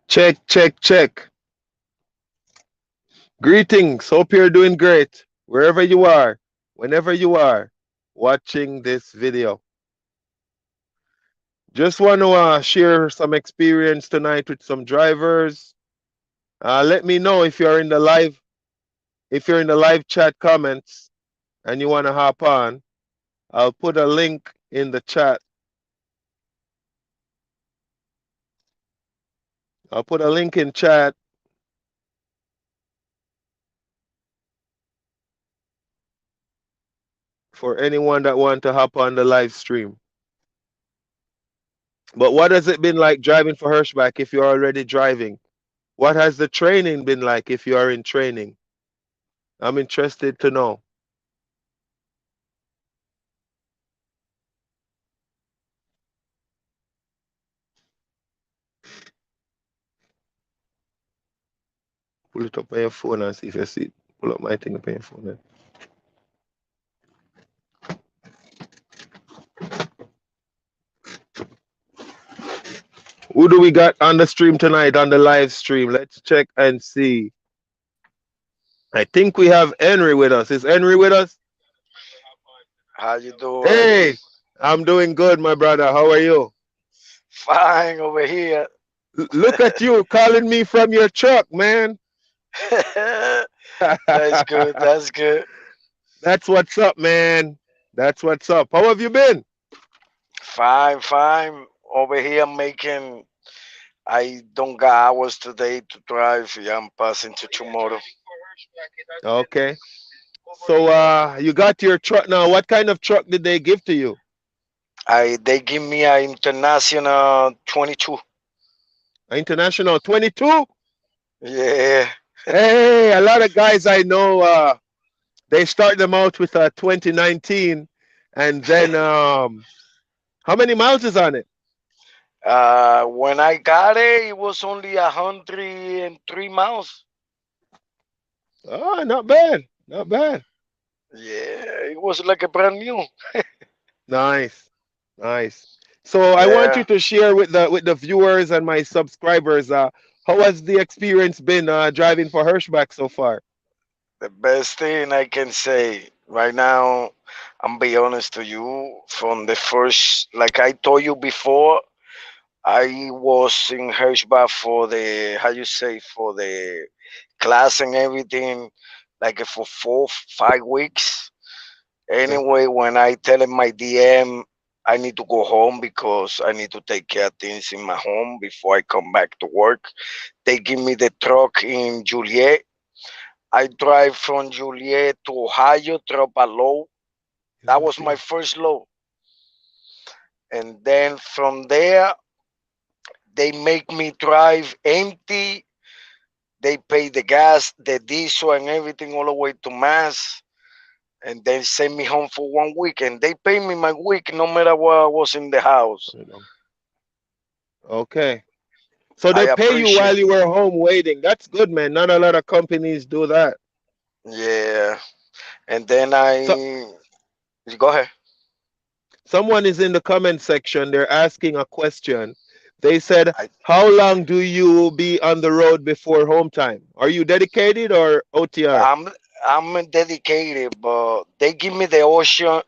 Check, check, check. Greetings. Hope you're doing great. Wherever you are, whenever you are watching this video. Just want to share some experience tonight with some drivers. Let me know if you're in the live chat comments and you want to hop on. I'll put a link in the chat. I'll put a link in chat for anyone that want to hop on the live stream. But what has it been like driving for Hirschbach if you're already driving? What has the training been like if you are in training? I'm interested to know. Pull it up on your phone and see if you see it. Pull up my thing up on your phone. Then. Who do we got on the stream tonight, on the live stream? Let's check and see. I think we have Henry with us. Is Henry with us? How you doing? Hey, I'm doing good, my brother. How are you? Fine over here. Look at you calling me from your truck, man. That's good. That's good. That's what's up, man. That's what's up. How have you been? Fine, fine. Over here making. I don't got hours today to drive. Yeah, I'm passing to tomorrow. Okay. So you got your truck now. What kind of truck did they give to you? They give me a international 22. International 22? Yeah. Hey, a lot of guys I know they start them out with a 2019 and then how many miles is on it? When I got it, it was only 103 miles. Oh, not bad. Not bad. Yeah, it was like a brand new. Nice. Nice. So I want you Yeah. to share with the viewers and my subscribers how has the experience been driving for Hirschbach so far? The best thing I can say right now, I'm be honest to you, from the first, like I told you before, I was in Hirschbach for the, how you say, for the class and everything, like for 4, 5 weeks. Okay. Anyway, when I tell him my DM, I need to go home because I need to take care of things in my home before I come back to work. They give me the truck in Juliet. I drive from Juliet to Ohio, drop a load. That was my first load. And then from there, they make me drive empty. They pay the gas, the diesel, and everything all the way to Mass. And then send me home for 1 week. And they pay me my week no matter what I was in the house. Okay. So I they pay you appreciate. while you were home waiting. That's good, man. Not a lot of companies do that. Yeah. And then So go ahead. someone is in the comment section. They're asking a question. They said, I, "How long do you be on the road before home time? Are you dedicated or OTR?" I'm I'm dedicated, but they give me the option.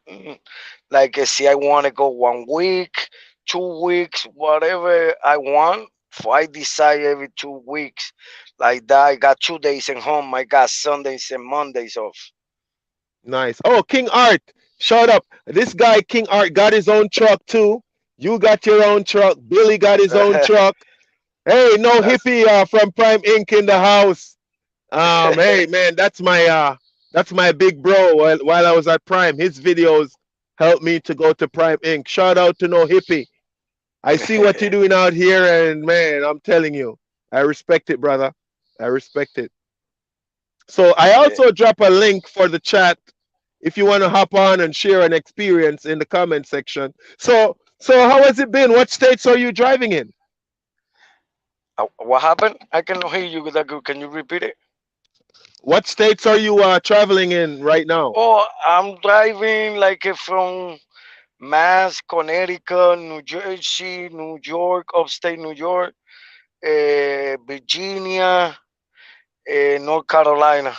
Like, see, I want to go 1 week, 2 weeks, whatever I want. So I decide every 2 weeks. Like that, I got 2 days at home. I got Sundays and Mondays off. Nice. Oh, King Art, shut up. This guy, King Art, got his own truck too. You got your own truck. Billy got his own truck. Hey, No That's Hippie from Prime Inc. in the house. Hey man, that's my big bro. While I was at Prime, his videos helped me to go to Prime Inc. Shout out to No Hippie. I see what you're doing out here, and man, I'm telling you, I respect it, brother. I respect it. So I yeah. also drop a link for the chat if you want to hop on and share an experience in the comment section. So how has it been? What states are you driving in? What happened? I cannot hear you that good. Can you repeat it? What states are you traveling in right now? Oh, I'm driving like from Mass, Connecticut, New Jersey, New York, upstate New York, Virginia, North Carolina.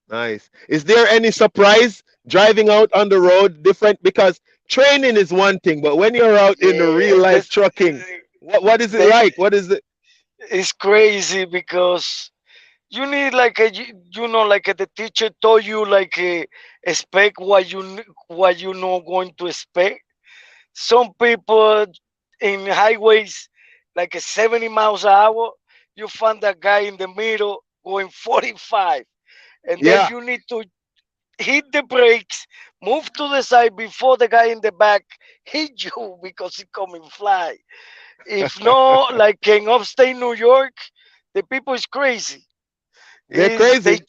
Nice. Is there any surprise driving out on the road different? Because training is one thing, but when you're out in the real Yeah, life trucking, what is it they, like? What is it? it's crazy because you need like like the teacher told you like expect what you know going to expect. Some people in highways like 70 miles an hour, you find that guy in the middle going 45, and then Yeah. you need to hit the brakes, move to the side before the guy in the back hit you because he coming fly. If not, like in upstate New York, the people is crazy. They're Is crazy.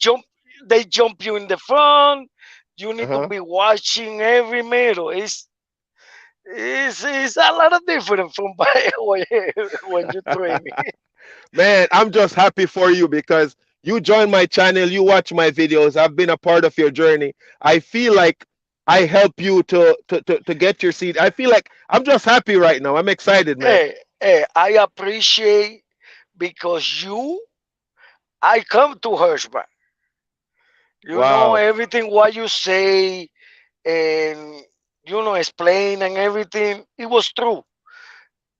they jump you in the front. You need to Uh-huh. be watching every middle. It's a lot of different from when you train. Man, I'm just happy for you because you join my channel, you watch my videos, I've been a part of your journey. I feel like I help you to get your seat. I feel like I'm just happy right now. I'm excited, man. Hey, I appreciate because I come to Hirschbach. You know Wow. everything what you say and explain and everything. It was true.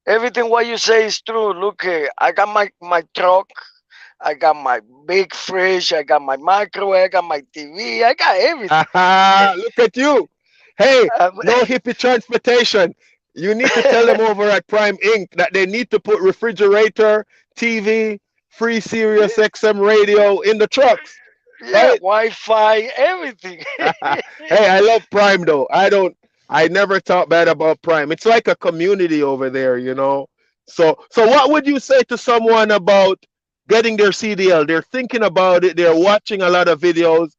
Everything what you say is true. Look, I got my truck. I got my big fridge. I got my microwave. I got my TV. I got everything. Aha, look at you. Hey, Um, no hippie transportation. You need to tell them over at Prime Inc. that they need to put refrigerator, TV, free Sirius XM radio in the trucks, yeah, right? Wi-Fi, everything. Hey, I love Prime though. I never thought bad about Prime. It's like a community over there, you know. So what would you say to someone about getting their CDL? They're thinking about it, they're watching a lot of videos.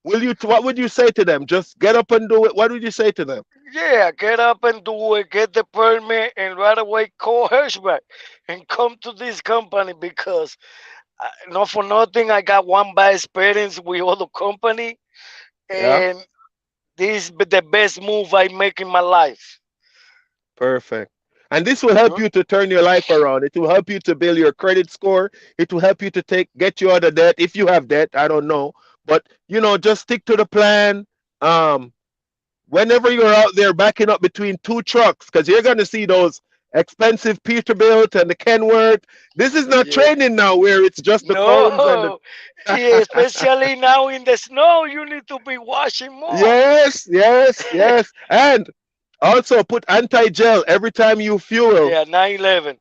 What would you say to them? Just get up and do it. What would you say to them? Yeah, get up and do it. Get the permit and right away call Hirschbach and come to this company because not for nothing. I got one bad experience with other company, Yeah? and this is the best move I make in my life. Perfect. And this will help Mhm. you to turn your life around. It will help you to build your credit score. It will help you to get you out of debt if you have debt. I don't know. But just stick to the plan. Um, Whenever you're out there backing up between two trucks, because you're gonna see those expensive Peterbilt and the Kenworth. This is not Yeah. training now where it's just the cones and No, yeah, especially now in the snow, you need to be washing more. yes, yes, yes. And also put anti-gel every time you fuel. Yeah, 911.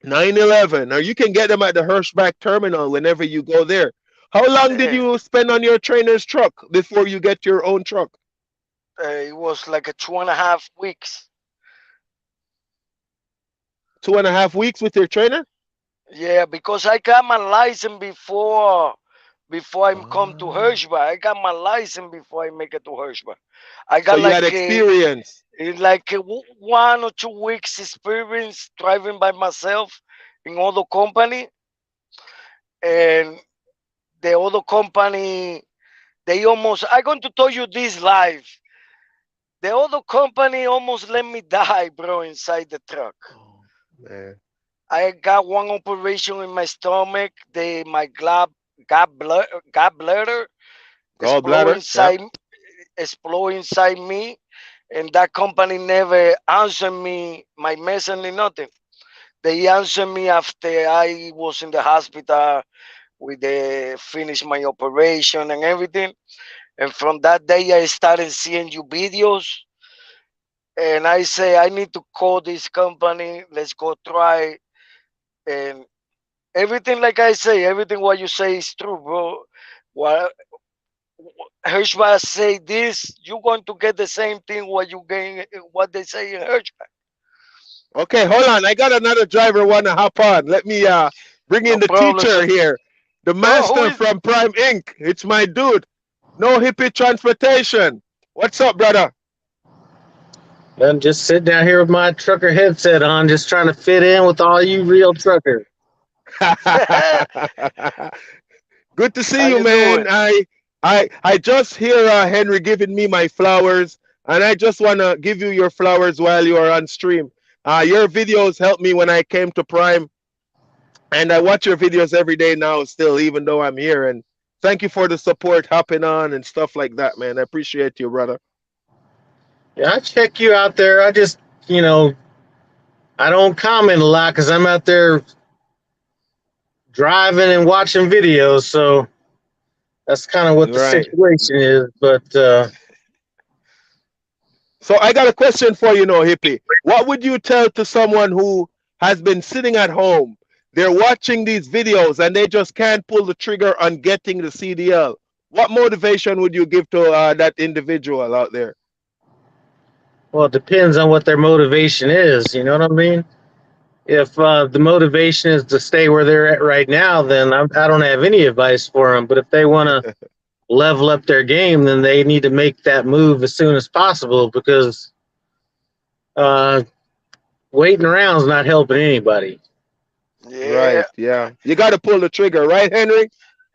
911, or you can get them at the Hirschbach terminal whenever you go there. How long did Eh, you spend on your trainer's truck before you get your own truck? it was like a 2.5 weeks. 2.5 weeks with your trainer? Yeah, because I got my license before I come to Ah. Hirschbach. I got my license before I make it to Hirschbach. I So got you had like experience. 1 or 2 weeks experience driving by myself in other company, and the other company they almost. I'm going to tell you this live. The other company almost let me die, bro, inside the truck. Oh, man. I got one operation in my stomach. My gallbladder explode Gallbladder? Yeah. inside me, and that company never answered me my message or nothing. They answered me after I was in the hospital with the finish my operation and everything. And from that day, I started seeing you videos, and I say I need to call this company. Let's go try. And everything, like I say, everything what you say is true, bro. What Hirschbach say this, you're going to get the same thing what you gain, what they say in Hirschbach. Okay, hold on. I got another driver want to hop on. Let me bring in No the problem, teacher sir. here, the No, who master is? from Prime Inc. It's my dude. No hippie transportation. What's up, brother? I'm just sitting down here with my trucker headset on, just trying to fit in with all you real truckers. Good to see How you, you man. doing? I just hear Henry giving me my flowers. And I just want to give you your flowers while you are on stream. Your videos helped me when I came to Prime, and I watch your videos every day now, still, even though I'm here. And thank you for the support hopping on and stuff like that, man. I appreciate you, brother. Yeah, I check you out there. I just, you know, I don't comment a lot because I'm out there driving and watching videos. So that's kind of what the Right. situation is. But So I got a question for you, No Hippie. What would you tell to someone who has been sitting at home? They're watching these videos and they just can't pull the trigger on getting the CDL. What motivation would you give to that individual out there? well, it depends on what their motivation is. You know what I mean? If the motivation is to stay where they're at right now, then I don't have any advice for them. But if they want to level up their game, then they need to make that move as soon as possible because uh, waiting around is not helping anybody. Yeah, Right, yeah. You got to pull the trigger, right, Henry?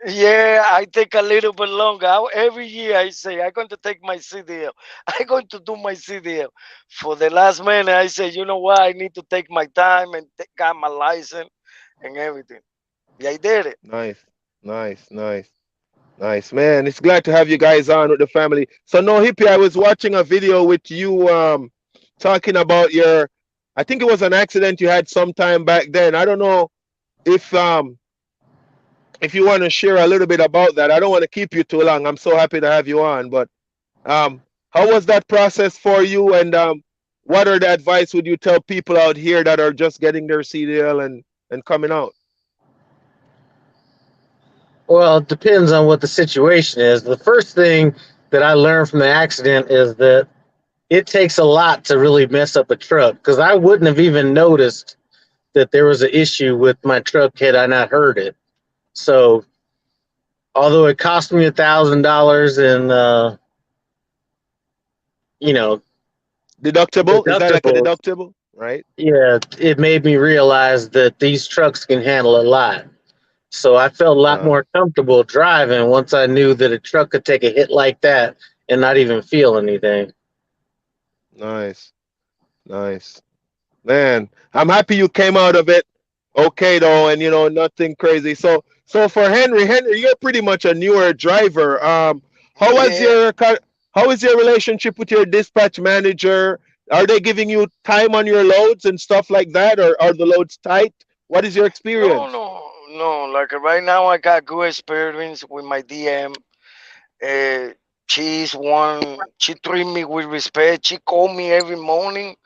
yeah. I take a little bit longer. Every year I say I'm going to take my CDL. I'm going to do my CDL. For the last minute, I say, you know what? I need to take my time and got my license and everything. Yeah, I did it. Nice, nice, nice. Nice, man. It's glad to have you guys on with the family. So, No Hippie, I was watching a video with you talking about your, I think it was an accident you had sometime back then. I don't know if if you want to share a little bit about that. I don't want to keep you too long. I'm so happy to have you on, but um how was that process for you, and what are the advice would you tell people out here that are just getting their CDL and coming out? Well, it depends on what the situation is. The first thing that I learned from the accident is that it takes a lot to really mess up a truck because I wouldn't have even noticed that there was an issue with my truck had I not heard it. So, although it cost me $1,000 in, you know, Deductible? Is that like a deductibles, deductible? Right? yeah, it made me realize that these trucks can handle a lot. So I felt a lot Uh, more comfortable driving once I knew that a truck could take a hit like that and not even feel anything. nice. Nice. Man, I'm happy you came out of it okay though, and nothing crazy. So for Henry, you're pretty much a newer driver. How was Yeah. how is your relationship with your dispatch manager? Are they giving you time on your loads and stuff like that, or are the loads tight? What is your No, experience? no, no. Like right now, I got good experience with my DM. Uh, she's one. She treat me with respect. She call me every morning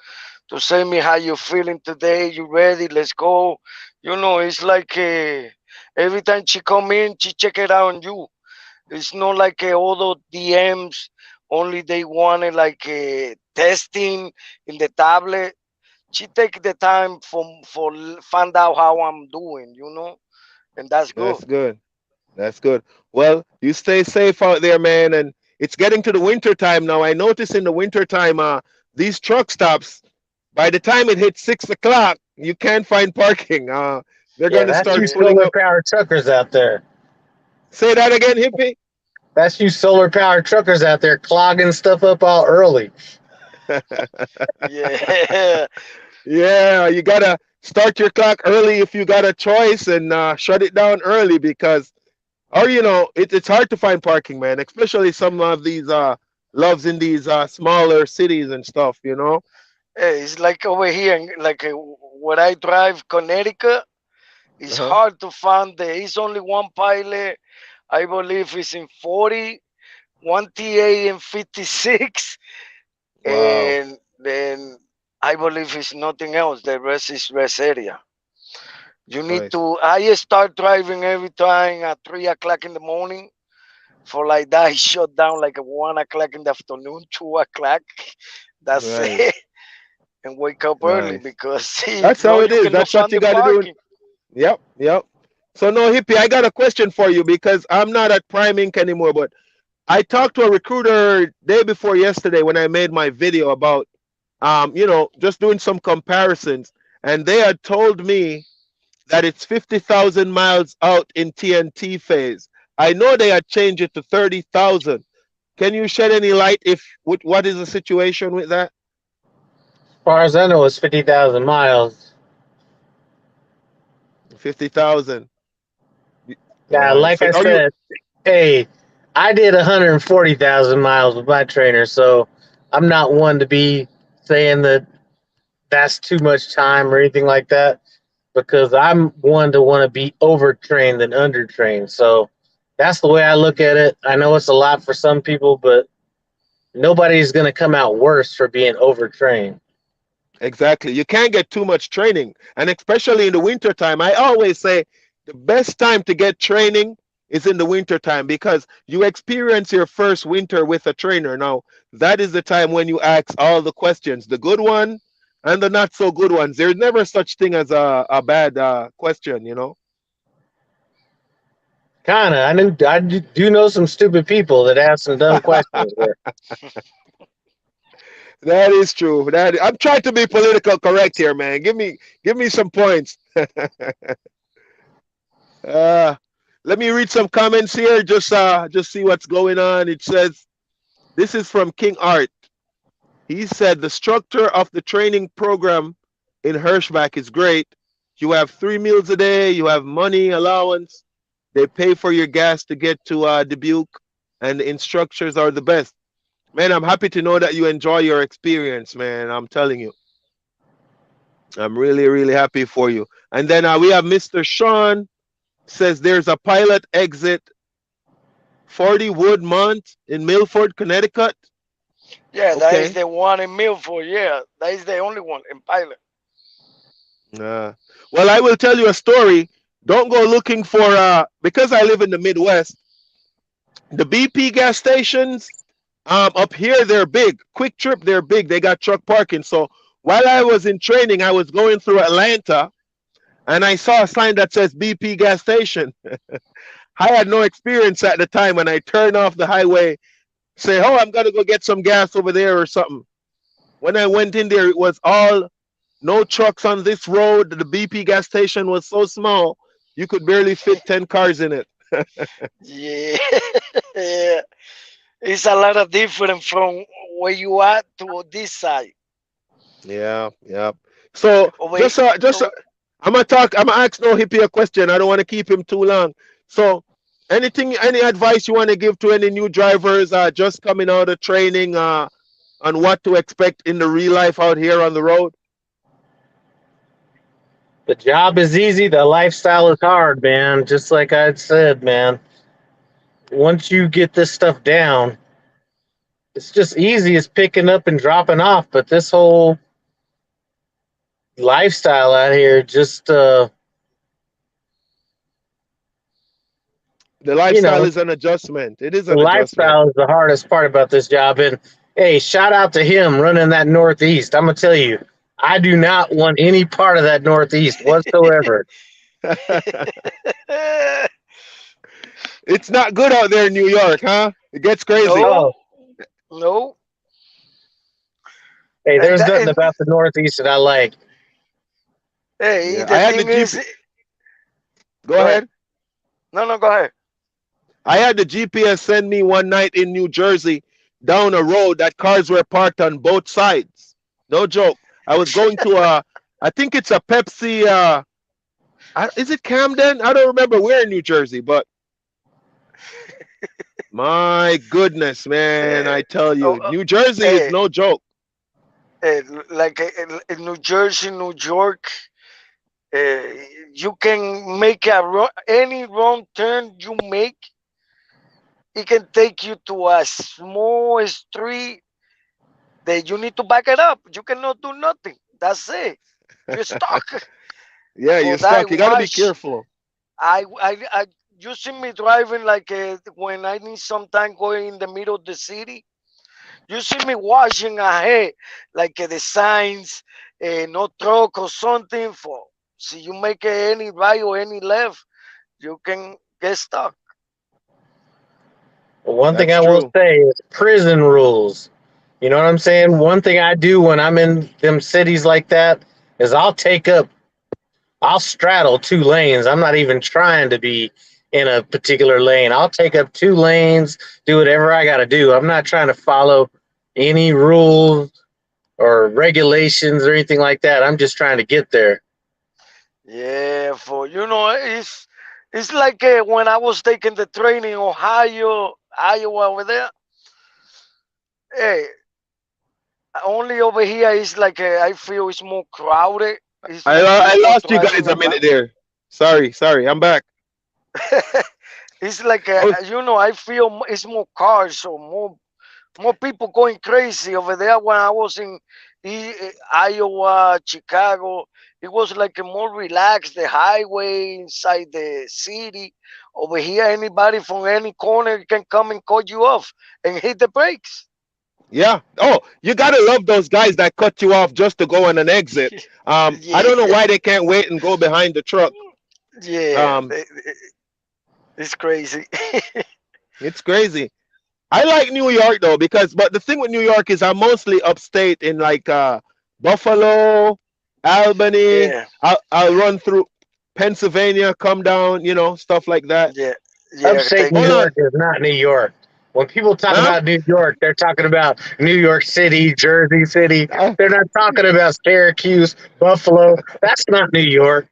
to say me how you feeling today. You ready? Let's go. It's like every time she come in, she check it out on you. It's not like all those DMs. Only they wanted like testing in the tablet. She take the time for find out how I'm doing, and that's good. That's good. That's good. Well, you stay safe out there, man. And it's getting to the winter time now. I notice in the winter time, these truck stops, by the time it hits 6 o'clock, you can't find parking. They're Yeah, gonna that's you start pulling solar up. powered truckers out there. Say that again, hippie. That's you solar powered truckers out there clogging stuff up all early. Yeah, Yeah, you gotta start your clock early if you got a choice, and shut it down early because, or it's hard to find parking, man. Especially some of these loves in these smaller cities and stuff. hey, it's like over here, like where I drive, Connecticut. It's Uh-huh. hard to find. There is only one pilot. I believe it's in 40, one TA in 56, Wow. and then I believe it's nothing else. The rest is rest area. You need Nice. to. I start driving every time at 3 o'clock in the morning. For like that, I shut down like at 1 o'clock in the afternoon, 2 o'clock. That's Nice. it, and wake up early Nice. because if That's no, how it you is. cannot That's what find you the got to do. parking. Yep. Yep. So no hippie, I got a question for you because I'm not at Prime Inc. anymore, but I talked to a recruiter day before yesterday when I made my video about just doing some comparisons, and they had told me that it's 50,000 miles out in TNT phase. I know they had changed it to 30,000. Can you shed any light if what is the situation with that? As far as I know, it's 50,000 miles. 50,000. Yeah, like So I are you said, hey, I did 140,000 miles with my trainer, so I'm not one to be saying that that's too much time or anything like that because I'm one to want to be overtrained than undertrained. So that's the way I look at it. I know it's a lot for some people, but nobody's going to come out worse for being overtrained. exactly? You can't get too much training, and especially in the winter time. I always say the best time to get training is in the winter time because you experience your first winter with a trainer. Now, that is the time when you ask all the questions, the good one and the not so good ones. There's never such thing as a bad question, you know? Kind of. I do know some stupid people that ask some dumb questions. But That is true. I'm trying to be political correct here, man. Give me some points. Uh, Let me read some comments here. Just see what's going on. It says this is from King Art. He said the structure of the training program in Hirschbach is great. You have 3 meals a day. You have money allowance. They pay for your gas to get to Dubuque, and the instructors are the best. Man, I'm happy to know that you enjoy your experience, man. I'm telling you, I'm really, really happy for you. And then we have Mr. Sean says there's a pilot exit 40 Woodmont in Milford, Connecticut. Yeah, that is Okay. the one in Milford. Yeah, that is the only one in Pilot. Uh, well, I will tell you a story. Don't go looking for because I live in the Midwest. The BP gas stations up here they're big. Quick Trip they're big. They got truck parking. So while I was in training, I was going through Atlanta and I saw a sign that says BP gas station. I had no experience at the time when I turned off the highway, say, "Oh, I'm gonna go get some gas over there or something." When I went in there, it was all no trucks on this road. The BP gas station was so small, you could barely fit 10 cars in it. Yeah, yeah. It's a lot of different from where you are to this side. Yeah, yeah. So Over, just over, I'm gonna talk. I'm gonna ask No Hippie a question. I don't want to keep him too long. So, any advice you want to give to any new drivers just coming out of training on what to expect in the real life out here on the road? the job is easy, the lifestyle is hard, man. Just like I said, man. Once you get this stuff down, it's just easy as picking up and dropping off. But this whole lifestyle out here, just The you lifestyle know, is an adjustment. It is the an adjustment. lifestyle is the hardest part about this job. And hey, shout out to him running that Northeast. I'm gonna tell you, I do not want any part of that Northeast whatsoever. It's not good out there in New York, huh? It gets crazy. no, Oh, no, hey, and there's that, nothing and about the Northeast that I like. hey, Yeah, the I had the thing is, GP. Go go ahead. ahead. No, no, go ahead. I had the GPS send me one night in New Jersey down a road that cars were parked on both sides. No joke. I was going to I think it's a Pepsi. Is it Camden? I don't remember where in New Jersey, but my goodness, man, Uh, I tell oh, you, New Jersey is hey, no joke. like in New Jersey, New York, uh, you can make any wrong turn you make. It can take you to a small street that you need to back it up. You cannot do nothing. That's it. You're stuck. Yeah, you're But I stuck. You got to be watch. careful. I you see me driving like when I need some time going in the middle of the city. You see me watching ahead, like the signs, no truck or something. For see you make any right or any left, you can get stuck. But one thing That's I will true. say is prison rules. You know what I'm saying? One thing I do when I'm in them cities like that is I'll straddle two lanes. I'm not even trying to be in a particular lane. I'll take up 2 lanes, do whatever I got to do. I'm not trying to follow any rules or regulations or anything like that. I'm just trying to get there. Yeah, for it's like when I was taking the training in Ohio, Iowa over there. Hey, only over here is like I feel it's more crowded. It's more I people lost you driving guys a minute around. there. Sorry, I'm back. It's like Oh, I feel it's more cars, so more people going crazy over there. When I was in Iowa, Chicago, it was like a more relaxed. The highway inside the city. Over here, anybody from any corner can come and cut you off and hit the brakes. yeah. Oh, you gotta love those guys that cut you off just to go on an exit. I Yeah, don't know why they can't wait and go behind the truck. yeah, Um, it's crazy. it's crazy. I like New York though because, but the thing with New York is I'm mostly upstate in like Buffalo, Albany. Yeah, I'll run through Pennsylvania, come down, stuff like that. yeah, yeah. Upstate Take New Hold it. on, York is not New York. When people talk huh? about New York, they're talking about New York City, Jersey City. Uh, They're not talking about Syracuse, Buffalo. That's not New York.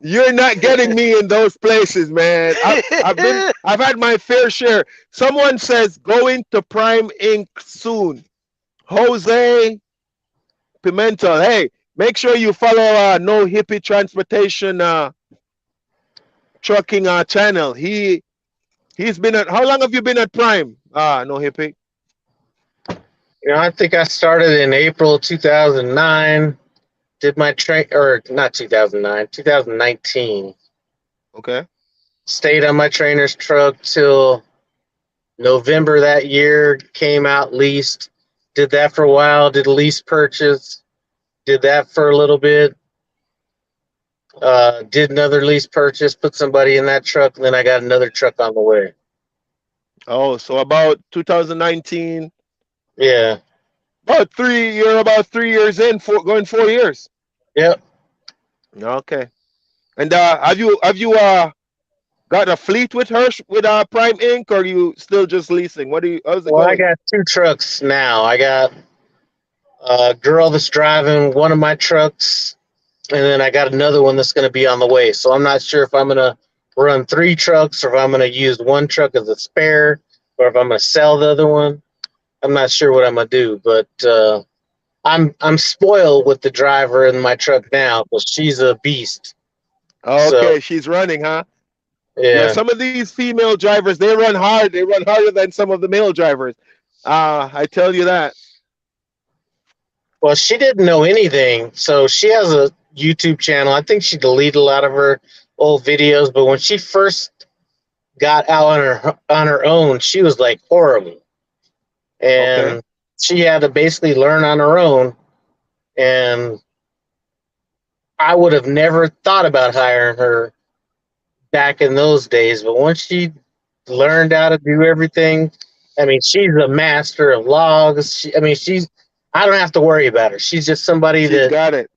You're not getting me in those places, man. I've had my fair share. Someone says going to Prime Inc. soon. Jose Pimentel. Hey, make sure you follow No Hippie Transportation Trucking channel. He's been at. How long have you been at Prime? No Hippie. I think I started in April 2009. Did my train, or not 2009, 2019. Okay. Stayed on my trainer's truck till November that year. Came out leased. Did that for a while. Did a lease purchase. Did that for a little bit. Did another lease purchase. Put somebody in that truck. And then I got another truck on the way. Oh, so about 2019. Yeah. About three. You're about 3 years in. Going 4 years. Yep. Okay. And have you got a fleet with Hirsch with Prime Inc. or are you still just leasing? How's it Well, I going? got 2 trucks now. I got a girl that's driving one of my trucks, and then I got another one that's going to be on the way. So I'm not sure if I'm going to run 3 trucks or if I'm going to use one truck as a spare or if I'm going to sell the other one. I'm not sure what I'm going to do, but I'm spoiled with the driver in my truck now because she's a beast. So Okay, she's running, huh? Yeah, yeah. some of these female drivers they run hard. They run harder than some of the male drivers. I tell you that. Well, she didn't know anything, so she has a YouTube channel. I think she deleted a lot of her old videos, but when she first got out on her own, she was like horrible, Okay. and she had to basically learn on her own. And I would have never thought about hiring her back in those days, but once she learned how to do everything, I mean, she's a master of logs. She's I don't have to worry about her. She's just somebody She's that got it.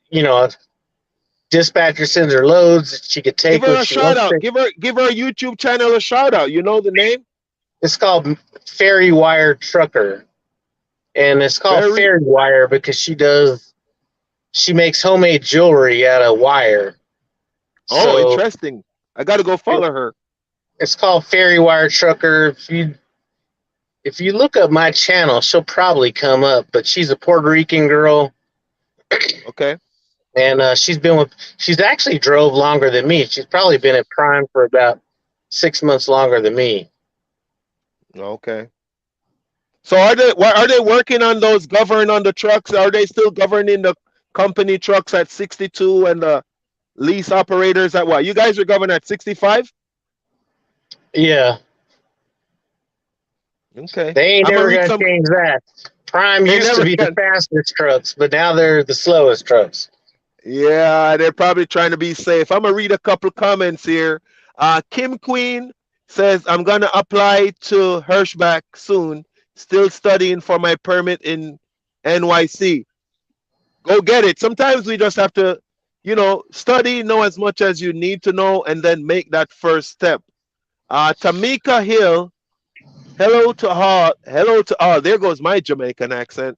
you know dispatcher sends her loads. She could Give take her what a she shout wants out. to. Give her YouTube channel a shout out. You know the name? It's called Fairy Wire Trucker, and it's called Very. Fairy Wire because she makes homemade jewelry out of wire. Oh, So interesting. I gotta go it, follow her. it's called Fairy Wire Trucker. If you look up my channel, she'll probably come up. But she's a Puerto Rican girl, Okay. and she's actually drove longer than me. She's probably been at Prime for about 6 months longer than me. Okay. So are they working on those govern on the trucks? Are they still governing the company trucks at 62 and the lease operators at what? You guys are governed at 65? Yeah, Okay. they ain't I'm gonna never read gonna some. change that. Prime They used to never be the can. fastest trucks, but now they're the slowest trucks. Yeah, they're probably trying to be safe. I'm gonna read a couple comments here. Kim Queen says I'm gonna apply to Hirschbach soon. Still studying for my permit in NYC. Go get it. Sometimes we just have to study, know as much as you need to know, and then make that first step. Tamika Hill, hello to all. Hello to all. There goes my Jamaican accent.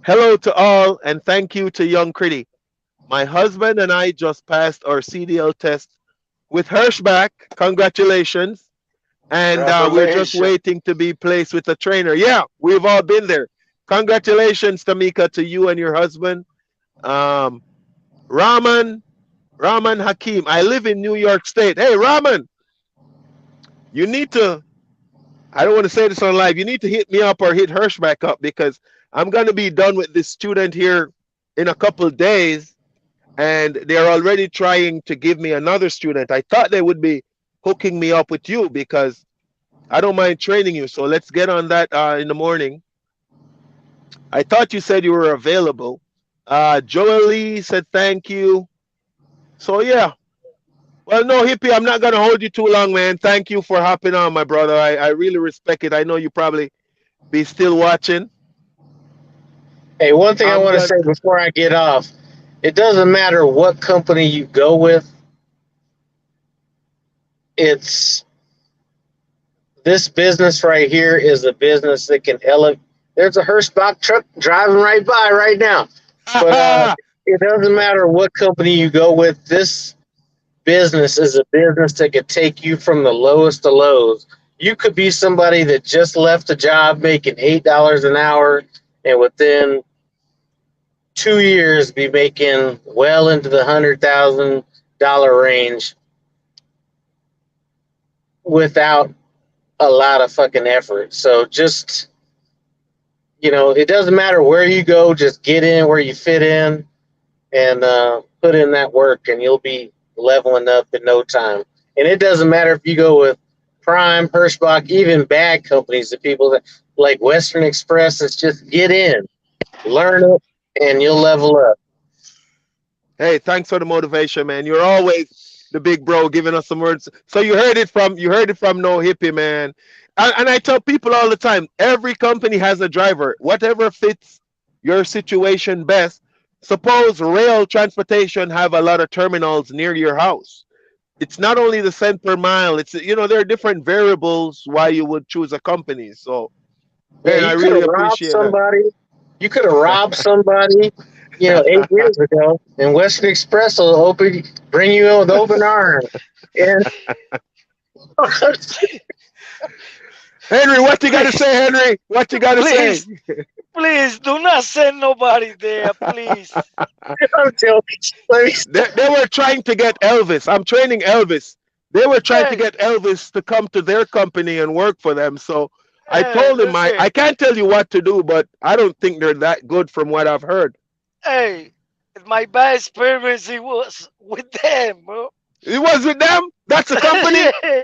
Hello to all, and thank you to Young Critty. My husband and I just passed our CDL test with Hirschbach. Congratulations. And we're just Congratulations. waiting to be placed with a trainer. Yeah, we've all been there. Congratulations, Tamika, to you and your husband. Um, Rahman, Rahman Hakim. I live in New York State. Hey, Rahman, you need to, I don't want to say this on live, you need to hit me up or hit Hirschbach up because I'm going to be done with this student here in a couple of days. And they're already trying to give me another student. I thought they would be hooking me up with you because I don't mind training you. So let's get on that in the morning. I thought you said you were available. Joel Lee said thank you. So yeah. Well, no, Hippie, I'm not gonna hold you too long, man. Thank you for hopping on, my brother. I really respect it. I know you probably be still watching. Hey, one thing I I'm want to gonna say before I get off, it doesn't matter what company you go with. It's this business right here is a business that can elevate. There's a Hirschbach truck driving right by right now. But it doesn't matter what company you go with. This business is a business that could take you from the lowest to lows. You could be somebody that just left a job making $8 an hour, and within 2 years be making well into the $100,000 range without a lot of fucking effort. So just it doesn't matter where you go. Just get in where you fit in and put in that work, and you'll be leveling up in no time. And it doesn't matter if you go with Prime, Hirschbach, even bad companies, the people that like Western Express. It's just get in, learn it, and you'll level up. Hey, thanks for the motivation, man. You're always the big bro giving us some words. So you heard it from No Hippie, man. And I tell people all the time, every company has a driver, whatever fits your situation best. Suppose rail transportation have a lot of terminals near your house. It's not only the cent per mile. There are different variables why you would choose a company. So Yeah, man, I you could really have robbed appreciate that. somebody. You could have robbed somebody, 8 years ago, and Western Express will bring you in with open arms. And Henry, what you got to Please, say, Henry? What you got to say? please, please do not send nobody there, please. I'm joking. Let me They were trying to get Elvis. I'm training Elvis. They were trying to Hey, get Elvis to come to their company and work for them. So I hey, told him I listen. can't tell you what to do, but I don't think they're that good from what I've heard. Hey, my bad experience it was with them, bro. It was with them. That's a company. Yeah,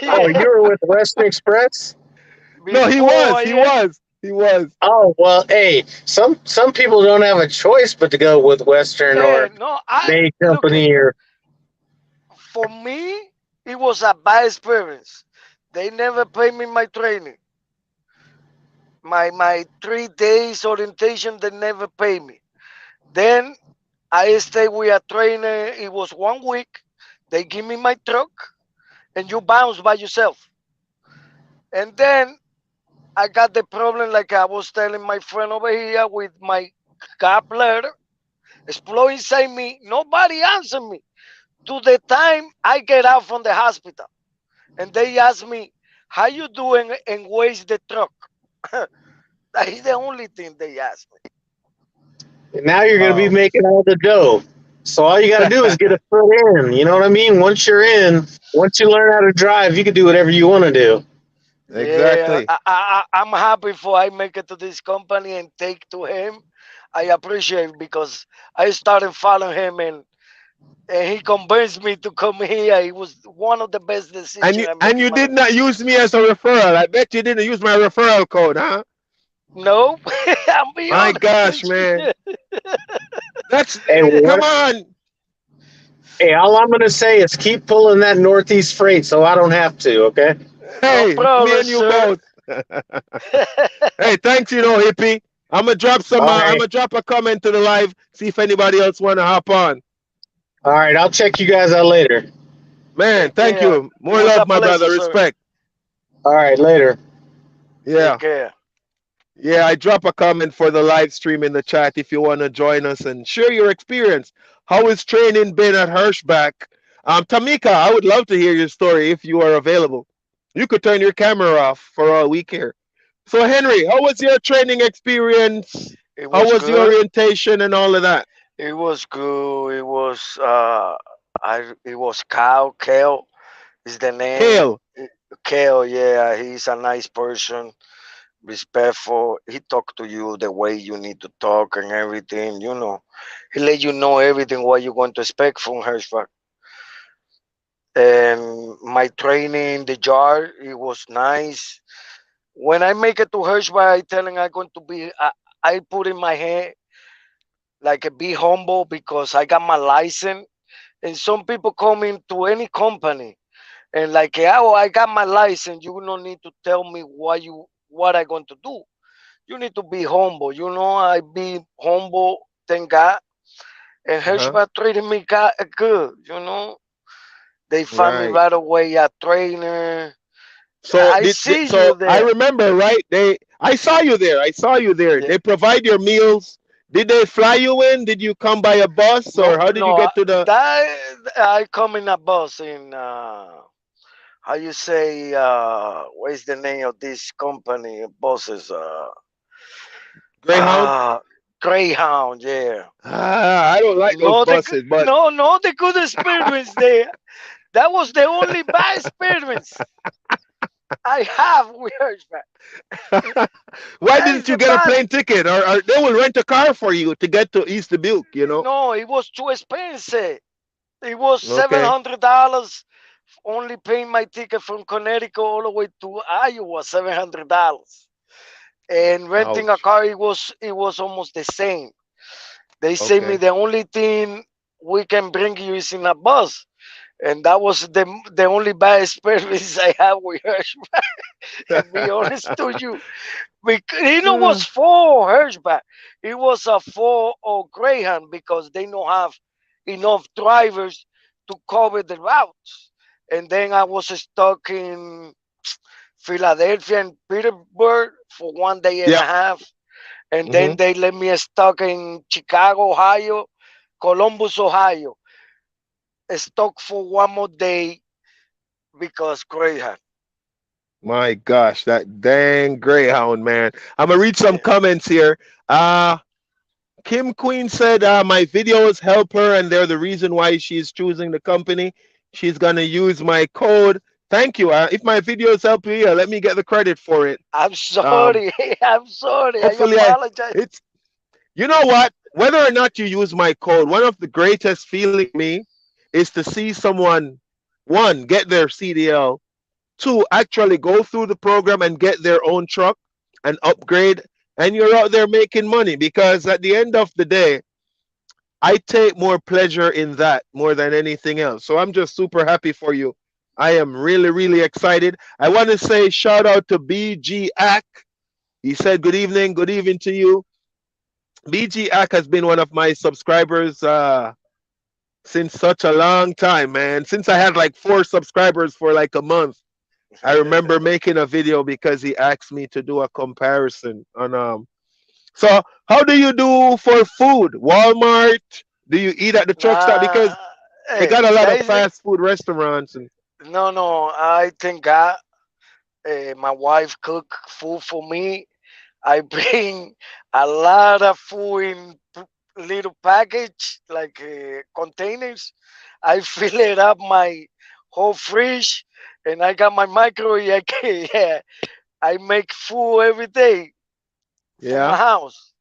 Oh, yeah. you were with Western Express? No, he Before, was. He yeah. was. He was. Oh well, hey, some people don't have a choice but to go with Western Yeah, or no, I Bay look it. Company or For me, it was a bad experience. They never paid me my training. My 3 days orientation, they never pay me. Then I stayed with a trainer. It was 1 week. They give me my truck, and you bounce by yourself. And then I got the problem, like I was telling my friend over here, with my gallbladder explode inside me. Nobody answered me. To the time I get out from the hospital, and they ask me, "How you doing?" and where's the truck? That is the only thing they ask me. now you're going to be Oh, making all the dough. So all you got to do is get a foot in. You know what I mean? Once you're in, once you learn how to drive, you can do whatever you want to do. Yeah, exactly. I'm happy for I make it to this company and take to him. I appreciate, because I started following him, and he convinced me to come here. It was one of the best And decisions you I and make in you my did life. not use me as a referral. I bet you didn't use my referral code, huh? No, I'm be My honest gosh, with man. you. That's Hey, come what? on. Hey, all I'm going to say is keep pulling that Northeast freight, so I don't have to. Okay. No Hey, me problem, and you sir. both. Hey, thanks, hippie. I'm gonna drop some. All I'm right. gonna drop a comment to the live. See if anybody else wanna hop on. All right, I'll check you guys out later. Man, Take thank care. you. It More was a love, my pleasure, brother. sir. Respect. All right, later. Take Yeah. care. Yeah, I drop a comment for the live stream in the chat if you want to join us and share your experience. How has training been at Hirschbach? Tamika, I would love to hear your story if you are available. You could turn your camera off for a week here. So, Henry, how was your training experience? It How was was the good. orientation and all of that? It was good. It was it was Cow. Kale is the name. Kale. Kale, yeah, he's a nice person, respectful. He talk to you the way you need to talk and everything. He let you know everything what you're going to expect from Hirschbach. And my training, the jar, it was nice. When I make it to Hirschbach, I telling I'm going to be. I put in my head like be humble because I got my license. And some people come into any company and like, oh, I got my license. You don't need to tell me what I going to do. You need to be humble. I be humble. Thank God. And Uh huh. Hirschbach treated me good. They find me Right. right away a trainer. So I see so you I there. remember, right? I saw you there. I saw you there. Yeah. They provide your meals. Did they fly you in? Did you come by a bus No, or how did you no. get to the That I come in a bus in. How you say? What is the name of this company? Buses. Greyhound? Ah, Greyhound. Yeah. I don't like those No, buses, but no, the good experience there. That was the only bad experience I have with Hirschback. why That is didn't you the get a bad. plane ticket? Or they will rent a car for you to get to East Dubuque? No, it was too expensive. It was seven Okay. hundred dollars. Only paying my ticket from Connecticut all the way to Iowa, $700. And renting a Ouch. car, it was almost the same. They say me Okay. the only thing we can bring you is in a bus, and that was the only bad experience I had with Hirschback. And be honest to you, because it was for Hirschback. It was a for or Greyhound because they don't have enough drivers to cover the routes. And then I was stuck in Philadelphia and Petersburg for 1 day and a Yep. half. And Hmm. then they let me stuck in Chicago, Ohio, Columbus, Ohio, stuck for one more day because Greyhound. My gosh, that dang Greyhound, man. I'm gonna read some Yeah. comments here. Uh Kim Queen said, my videos help her and they're the reason why she's choosing the company. She's going to use my code. Thank you. If my videos help you, yeah, let me get the credit for it. I'm Um, sorry. I'm sorry. I hopefully, apologize. it's, you know what? Whether or not you use my code, one of the greatest feeling for me is to see someone, one, get their CDL, two, actually go through the program and get their own truck and upgrade. And you're out there making money because at the end of the day, I take more pleasure in that more than anything else. So I'm just super happy for you. I am really, really excited. I want to say shout out to BG Ack. He said good evening to you. BG Ack has been one of my subscribers since such a long time, man. Since I had like 4 subscribers for like a month. I remember making a video because he asked me to do a comparison on so how do you do for food? Walmart? Do you eat at the truck stop? Nah, Because they got a lot that of is the fast food restaurants and no, no. I thank God. My wife cook food for me. I bring a lot of food in little package like containers. I fill it up my whole fridge, and I got my microwave. Yeah, I make food every day for my yeah, house.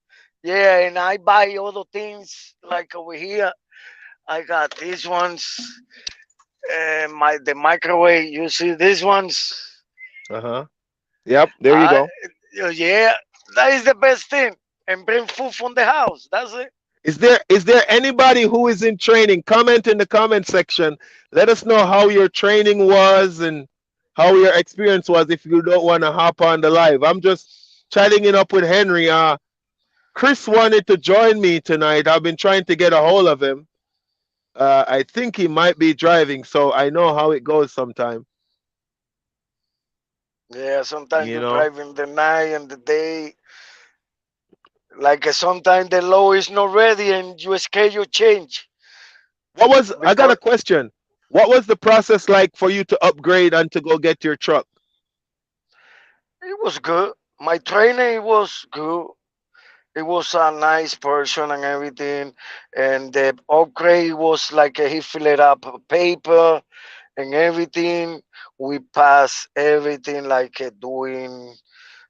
Yeah, and I buy other things like over here. I got these ones. The microwave. You see these ones? uh-huh. Yep, there you I go. yeah, that is the best thing. And bring food from the house. That's it. Is there anybody who is in training? Comment in the comment section. Let us know how your training was and how your experience was if you don't want to hop on the live. I'm just chatting it up with Henry. Chris wanted to join me tonight. I've been trying to get a hold of him. I think he might be driving, so I know how it goes sometime. Yeah, sometimes You you know, drive in the night and the day. Like sometimes the law is not ready and your schedule change what was I got because a question? What was the process like for you to upgrade and to go get your truck? it was good. My trainer was good. It was a nice person and everything. And the upgrade was like he filled up paper and everything. We passed everything like doing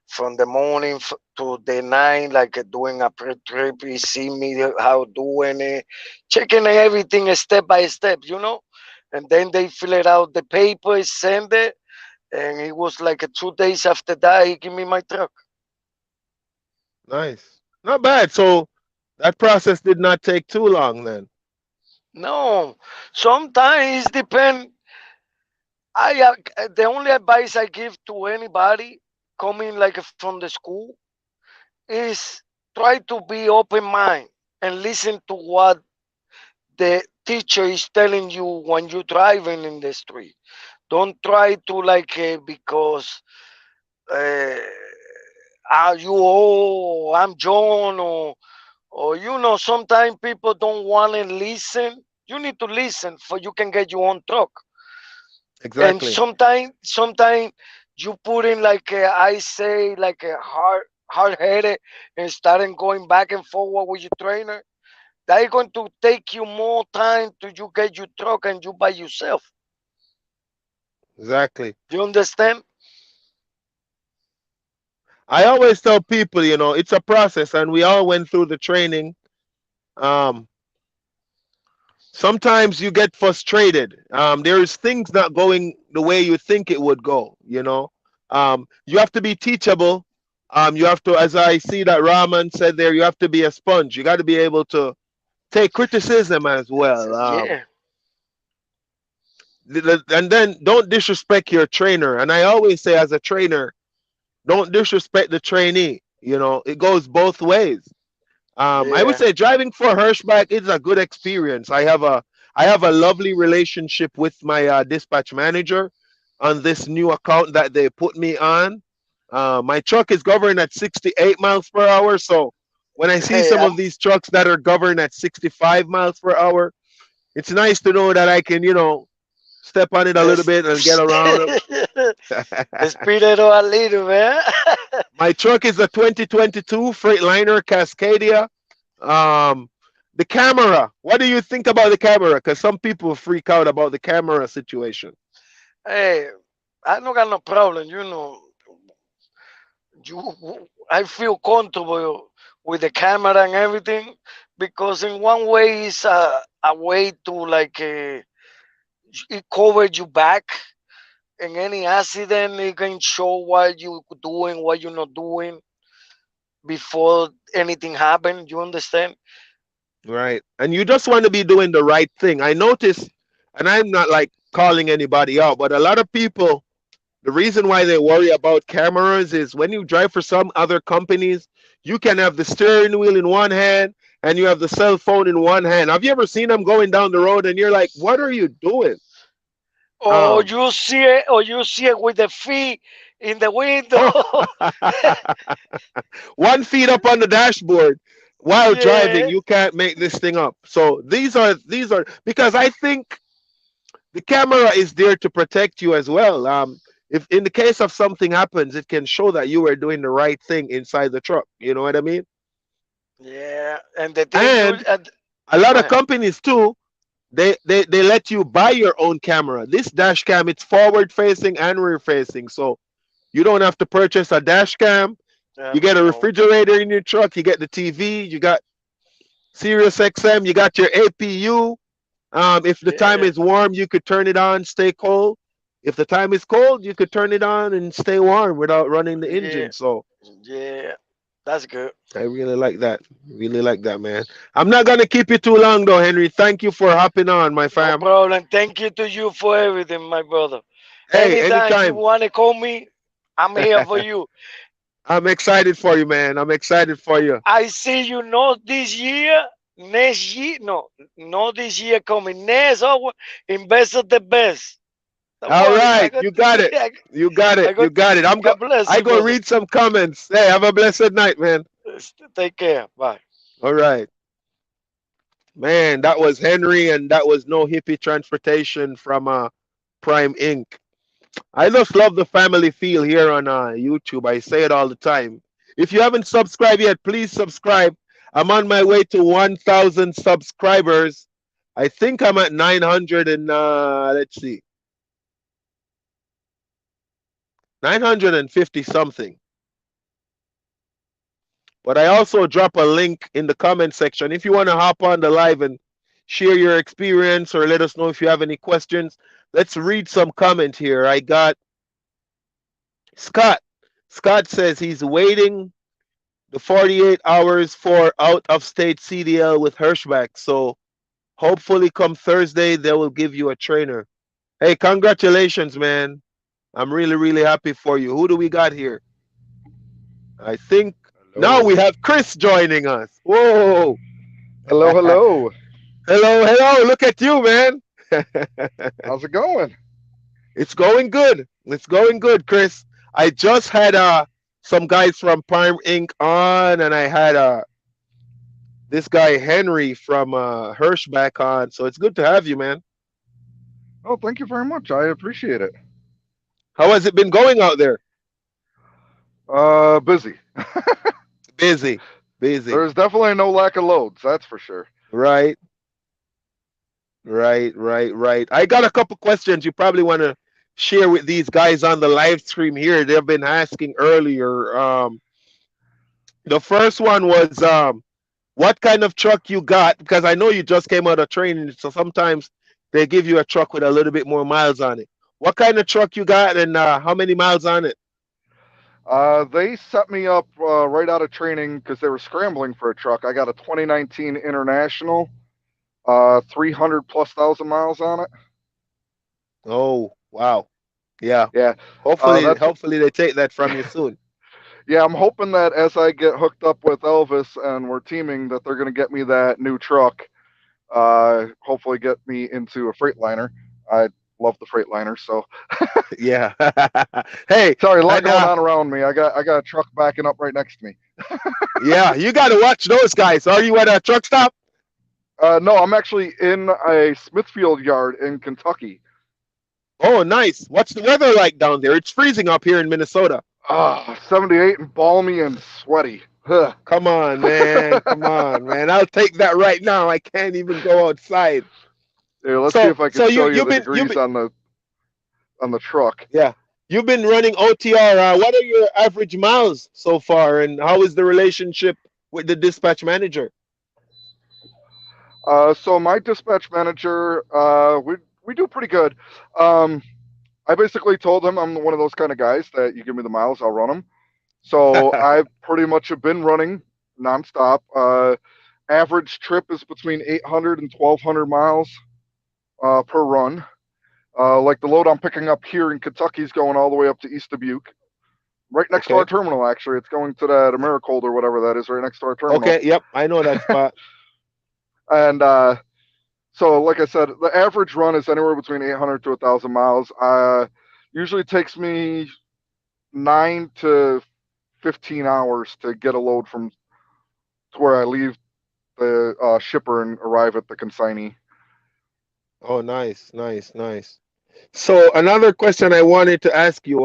from the morning to the night, like doing a pre-trip. He see me how doing it, checking everything step by step, you know. And then they fill it out the paper, send it, and it was like 2 days after that he give me my truck. Nice, not bad. So that process did not take too long then. No, sometimes it depend. The only advice I give to anybody coming like from the school is try to be open mind and listen to what the teacher is telling you when you're driving in the street. Don't try to like because uh, you I'm John or you know sometimes people don't want to listen. You need to listen for you can get your own truck. And Exactly, sometimes you put in like I say like a hard headed and starting going back and forward with your trainer. That is going to take you more time to you get your truck and you by yourself. exactly. You understand? I always tell people, it's a process, and we all went through the training. Um, Sometimes you get frustrated. There's things not going the way you think it would go. You have to be teachable. You have to, as I see that Rahman said there, you have to be a sponge. You got to be able to take criticism as well. Yeah. And then don't disrespect your trainer. And I always say, as a trainer, don't disrespect the trainee. It goes both ways. I would Yeah. say driving for Hirschbach is a good experience. I have a lovely relationship with my dispatch manager on this new account that they put me on. My truck is governed at 68 miles per hour, so when I see some Yeah. of these trucks that are governed at 65 miles per hour, it's nice to know that I can, step on it a little Es- bit and get around them. Speed it up a little, man. My truck is a 2022 Freightliner Cascadia. Um, the camera. What do you think about the camera? Because some people freak out about the camera situation. Hey, I don't got no problem. You know, I feel comfortable with the camera and everything because in one way it's a way to like it covers you back in any accident. It can show what you doing, what you're not doing before anything happen. You understand? Right. And you just want to be doing the right thing. I notice, and I'm not like calling anybody out, but a lot of people, the reason why they worry about cameras is when you drive for some other companies, you can have the steering wheel in one hand and you have the cell phone in one hand. Have you ever seen them going down the road and you're like, what are you doing? Or Um, you see it, or you see it with the feet in the window. oh, 1 feet up on the dashboard while driving, Yeah, you can't make this thing up. So these are because I think the camera is there to protect you as well. If in the case of something happens, it can show that you were doing the right thing inside the truck. You know what I mean? yeah. And the thing you, And a lot go of ahead. companies too, they let you buy your own camera. This dash cam, it's forward facing and rear facing, so you don't have to purchase a dash cam. You get a No, refrigerator in your truck. You get the TV. You got Sirius XM. You got your APU. If the time yeah, is warm, you could turn it on, stay cold. If the time is cold, you could turn it on and stay warm without running the yeah, engine. So yeah. That's good. I really like that. Really like that, man. I'm not gonna keep you too long though, Henry. Thank you for hopping on, my No fam. problem. Thank you to you for everything, my brother. Hey, Anytime you anytime. want to call me, I'm here for you. I'm excited for you, man. I'm excited for you. I see you not this year, next year, no, not this year coming. Next, oh, invest at the best. Don't All worry, right, you got it. You got it. I got, You got it. God bless I you, go brother. read some comments. Hey, have a blessed night, man. Take care. Bye. All right. Man, that was Henry and that was No Hippie Transportation from Prime Inc. I just love the family feel here on YouTube. I say it all the time. If you haven't subscribed yet, please subscribe. I'm on my way to 1,000 subscribers. I think I'm at 900 and let's see, 950 something. But I also drop a link in the comment section if you want to hop on the live and share your experience or let us know if you have any questions. Let's read some comment here. I got Scott. Scott says he's waiting the 48 hours for out of state CDL with Hirschbach. So hopefully come Thursday they will give you a trainer. Hey, congratulations, man. I'm really, really happy for you. Who do we got here? I think now we Hello. have Chris joining us. Whoa. Hello, hello. Hello, hello. Look at you, man. How's it going? It's going good. It's going good, Chris. I just had some guys from Prime Inc. on, and I had this guy Henry from Hirschbach on. So it's good to have you, man. Oh, thank you very much. I appreciate it. How has it been going out there? Busy. Busy, busy. There's definitely no lack of loads, that's for sure. Right, right. I got a couple questions you probably want to share with these guys on the live stream here. They've been asking earlier. The first one was what kind of truck you got? Because I know you just came out of training, so sometimes they give you a truck with a little bit more miles on it. What kind of truck you got, and how many miles on it? They set me up right out of training because they were scrambling for a truck. I got a 2019 International, 300 plus thousand miles on it. Oh, wow. Yeah. Yeah, Hopefully, that's hopefully they take that from you soon. yeah. I'm hoping that as I get hooked up with Elvis and we're teaming, that they're gonna get me that new truck. Hopefully, get me into a Freightliner. I love the Freightliner, so Yeah. Hey, sorry, a lot and going on around me. I got a truck backing up right next to me. yeah, you got to watch those guys. Are you at a truck stop? No, I'm actually in a Smithfield yard in Kentucky. Oh, nice. What's the weather like down there? It's freezing up here in Minnesota. 78 and balmy and sweaty. Ugh. Come on, man. Come on, man. I'll take that right now. I can't even go outside. Here, let's see So, if I can so show you you've the been degrees on the truck. yeah, you've been running OTR. What are your average miles so far, and how is the relationship with the dispatch manager? So my dispatch manager, we do pretty good. Um, I basically told him I'm one of those kind of guys that you give me the miles, I'll run them. So I pretty much have been running nonstop. Average trip is between 800 and 1,200 miles per run. Like the load I'm picking up here in Kentucky is going all the way up to East Dubuque, right next to our Okay. terminal. Actually, it's going to that Americold or whatever that is, right next to our terminal. Okay. Yep. I know that spot. And so, like I said, the average run is anywhere between 800 to 1,000 miles. Usually takes me 9 to 15 hours to get a load from to where I leave the shipper and arrive at the consignee. Oh, nice. So another question I wanted to ask you,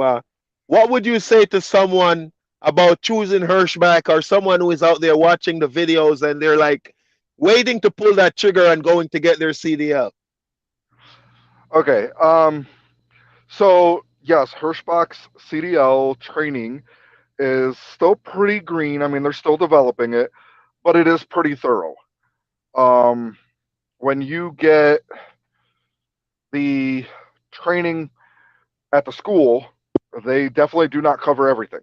what would you say to someone about choosing Hirschbach or someone who is out there watching the videos and they're like waiting to pull that trigger and going to get their CDL? Okay. So yes, Hirschbach's CDL training is still pretty green. I mean, they're still developing it, but it is pretty thorough. Um, when you get the training at the school, they definitely do not cover everything.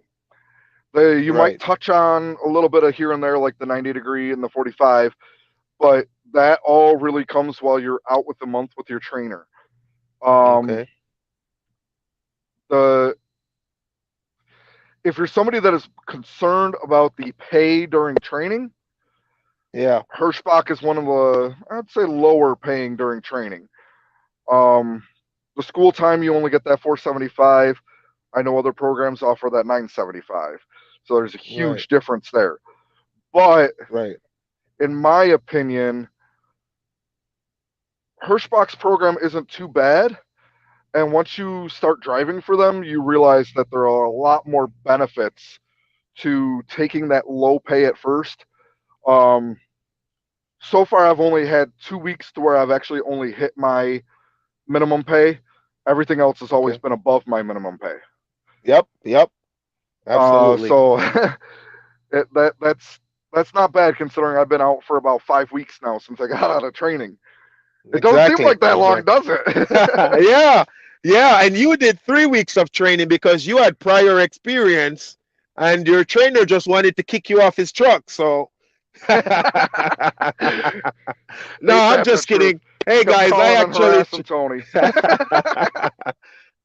You might Right. touch on a little bit of here and there, like the 90 degree and the 45, but that all really comes while you're out with the month with your trainer. Um, Okay. the If you're somebody that is concerned about the pay during training, Yeah. Hirschbach is one of the, I'd say, lower paying during training. Um, the school time, you only get that 475. I know other programs offer that 975. So there's a Right. huge difference there. But Right. in my opinion, Hirschbach's program isn't too bad. And once you start driving for them, you realize that there are a lot more benefits to taking that low pay at first. Um, so far, I've only had 2 weeks to where I've actually only hit my minimum pay. Everything else has always Okay. been above my minimum pay. Yep. Yep. Absolutely. So that's not bad considering I've been out for about 5 weeks now since I got out of training. It don't seem Exactly. like that long, Exactly. does it? Yeah. Yeah. And you did 3 weeks of training because you had prior experience and your trainer just wanted to kick you off his truck. So, no, Ain't I'm that the just truth? kidding. Hey, Kept guys, calling and harassing Tony.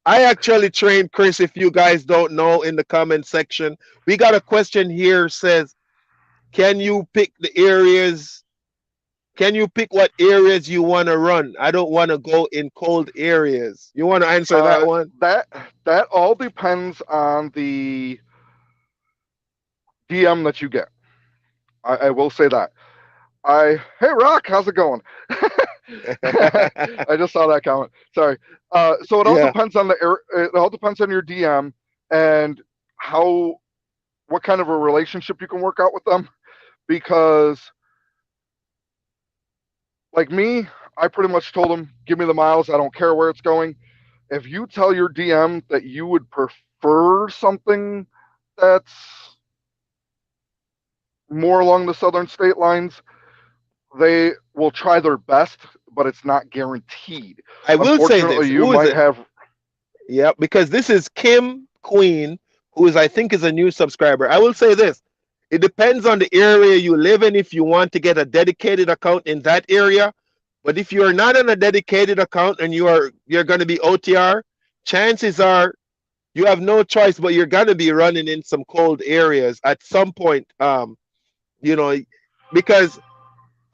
I actually trained Chris, if you guys don't know, in the comment section. We got a question here says, can you pick the areas? Can you pick what areas you want to run? I don't want to go in cold areas. You want to answer that Uh, one? that that all depends on the DM that you get. I will say that. Hey Rock, how's it going? I just saw that comment. Sorry. So it all Yeah. depends on it all depends on your DM and how what kind of a relationship you can work out with them. Because like me, I pretty much told them, give me the miles. I don't care where it's going. If you tell your DM that you would prefer something that's more along the southern state lines, they will try their best, but it's not guaranteed. I will say this. Unfortunately, you Who is might it? have. Yeah, because this is Kim Queen, who is, I think, is a new subscriber. I will say this. It depends on the area you live in if you want to get a dedicated account in that area. But if you're not on a dedicated account and you're going to be OTR, chances are you have no choice, but you're going to be running in some cold areas at some point. You know, because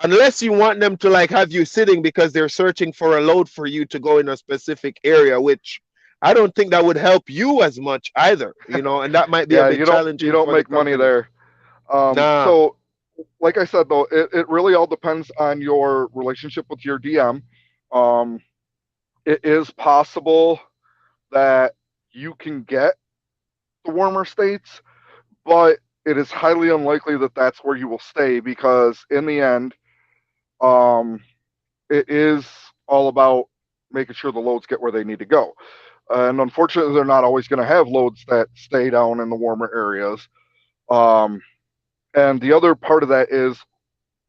unless you want them to like have you sitting because they're searching for a load for you to go in a specific area, which I don't think that would help you as much either, and that might be a Yeah, bit you challenging don't for the make money company. there. Nah, So, like I said though, it really all depends on your relationship with your DM. Um, it is possible that you can get the warmer states, but it is highly unlikely that that's where you will stay because in the end, um, it is all about making sure the loads get where they need to go. And unfortunately, they're not always going to have loads that stay down in the warmer areas. Um, and the other part of that is,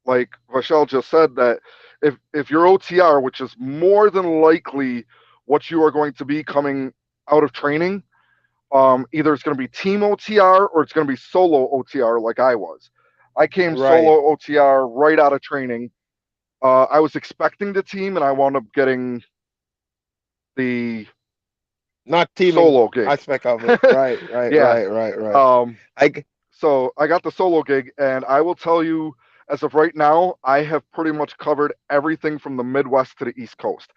like Vachel just said, that if you're OTR, which is more than likely what you are going to be coming out of training, either it's going to be team OTR or it's going to be solo OTR like I was. I came right. solo OTR right out of training. I was expecting the team, and I wound up getting the Not teaming solo gig. aspect of it. Right, right, Yeah. right, right, right. Um, I so I got the solo gig, and I will tell you, as of right now, I have pretty much covered everything from the Midwest to the East Coast.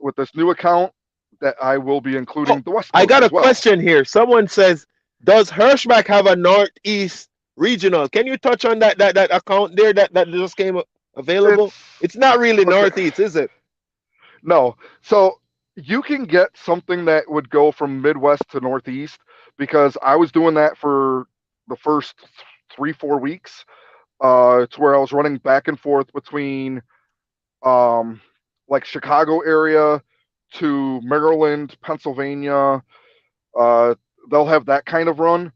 With this new account, that I will be oh, including the West I Coast got a as well. question here. Someone says, does Hirschbach have a Northeast regional? Can you touch on that account there that just came available? It's It's not really okay. Northeast, is it? No, so you can get something that would go from Midwest to Northeast because I was doing that for the first 3 4 weeks, to where I was running back and forth between um, like Chicago area to Maryland, Pennsylvania. Uh, they'll have that kind of run.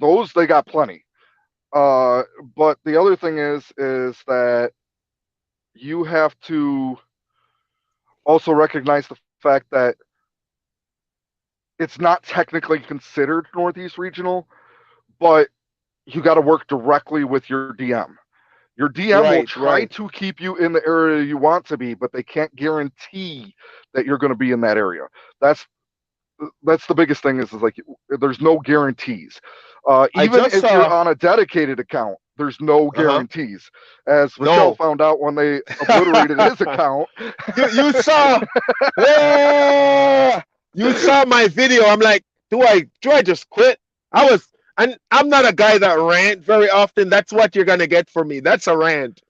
Those they got plenty. Uh, but the other thing is that you have to also recognize the fact that it's not technically considered Northeast Regional, but you got to work directly with your DM. Your DM will Right, try right. to keep you in the area you want to be, but they can't guarantee that you're going to be in that area. That's that's the biggest thing is like there's no guarantees. I Even just if you're saw. on a dedicated account, there's no Uh-huh. guarantees. As Michelle No. found out when they obliterated his account. You saw. Yeah, you saw my video. I'm like, do I just quit? And I'm not a guy that rant very often. That's what you're gonna get from me. That's a rant.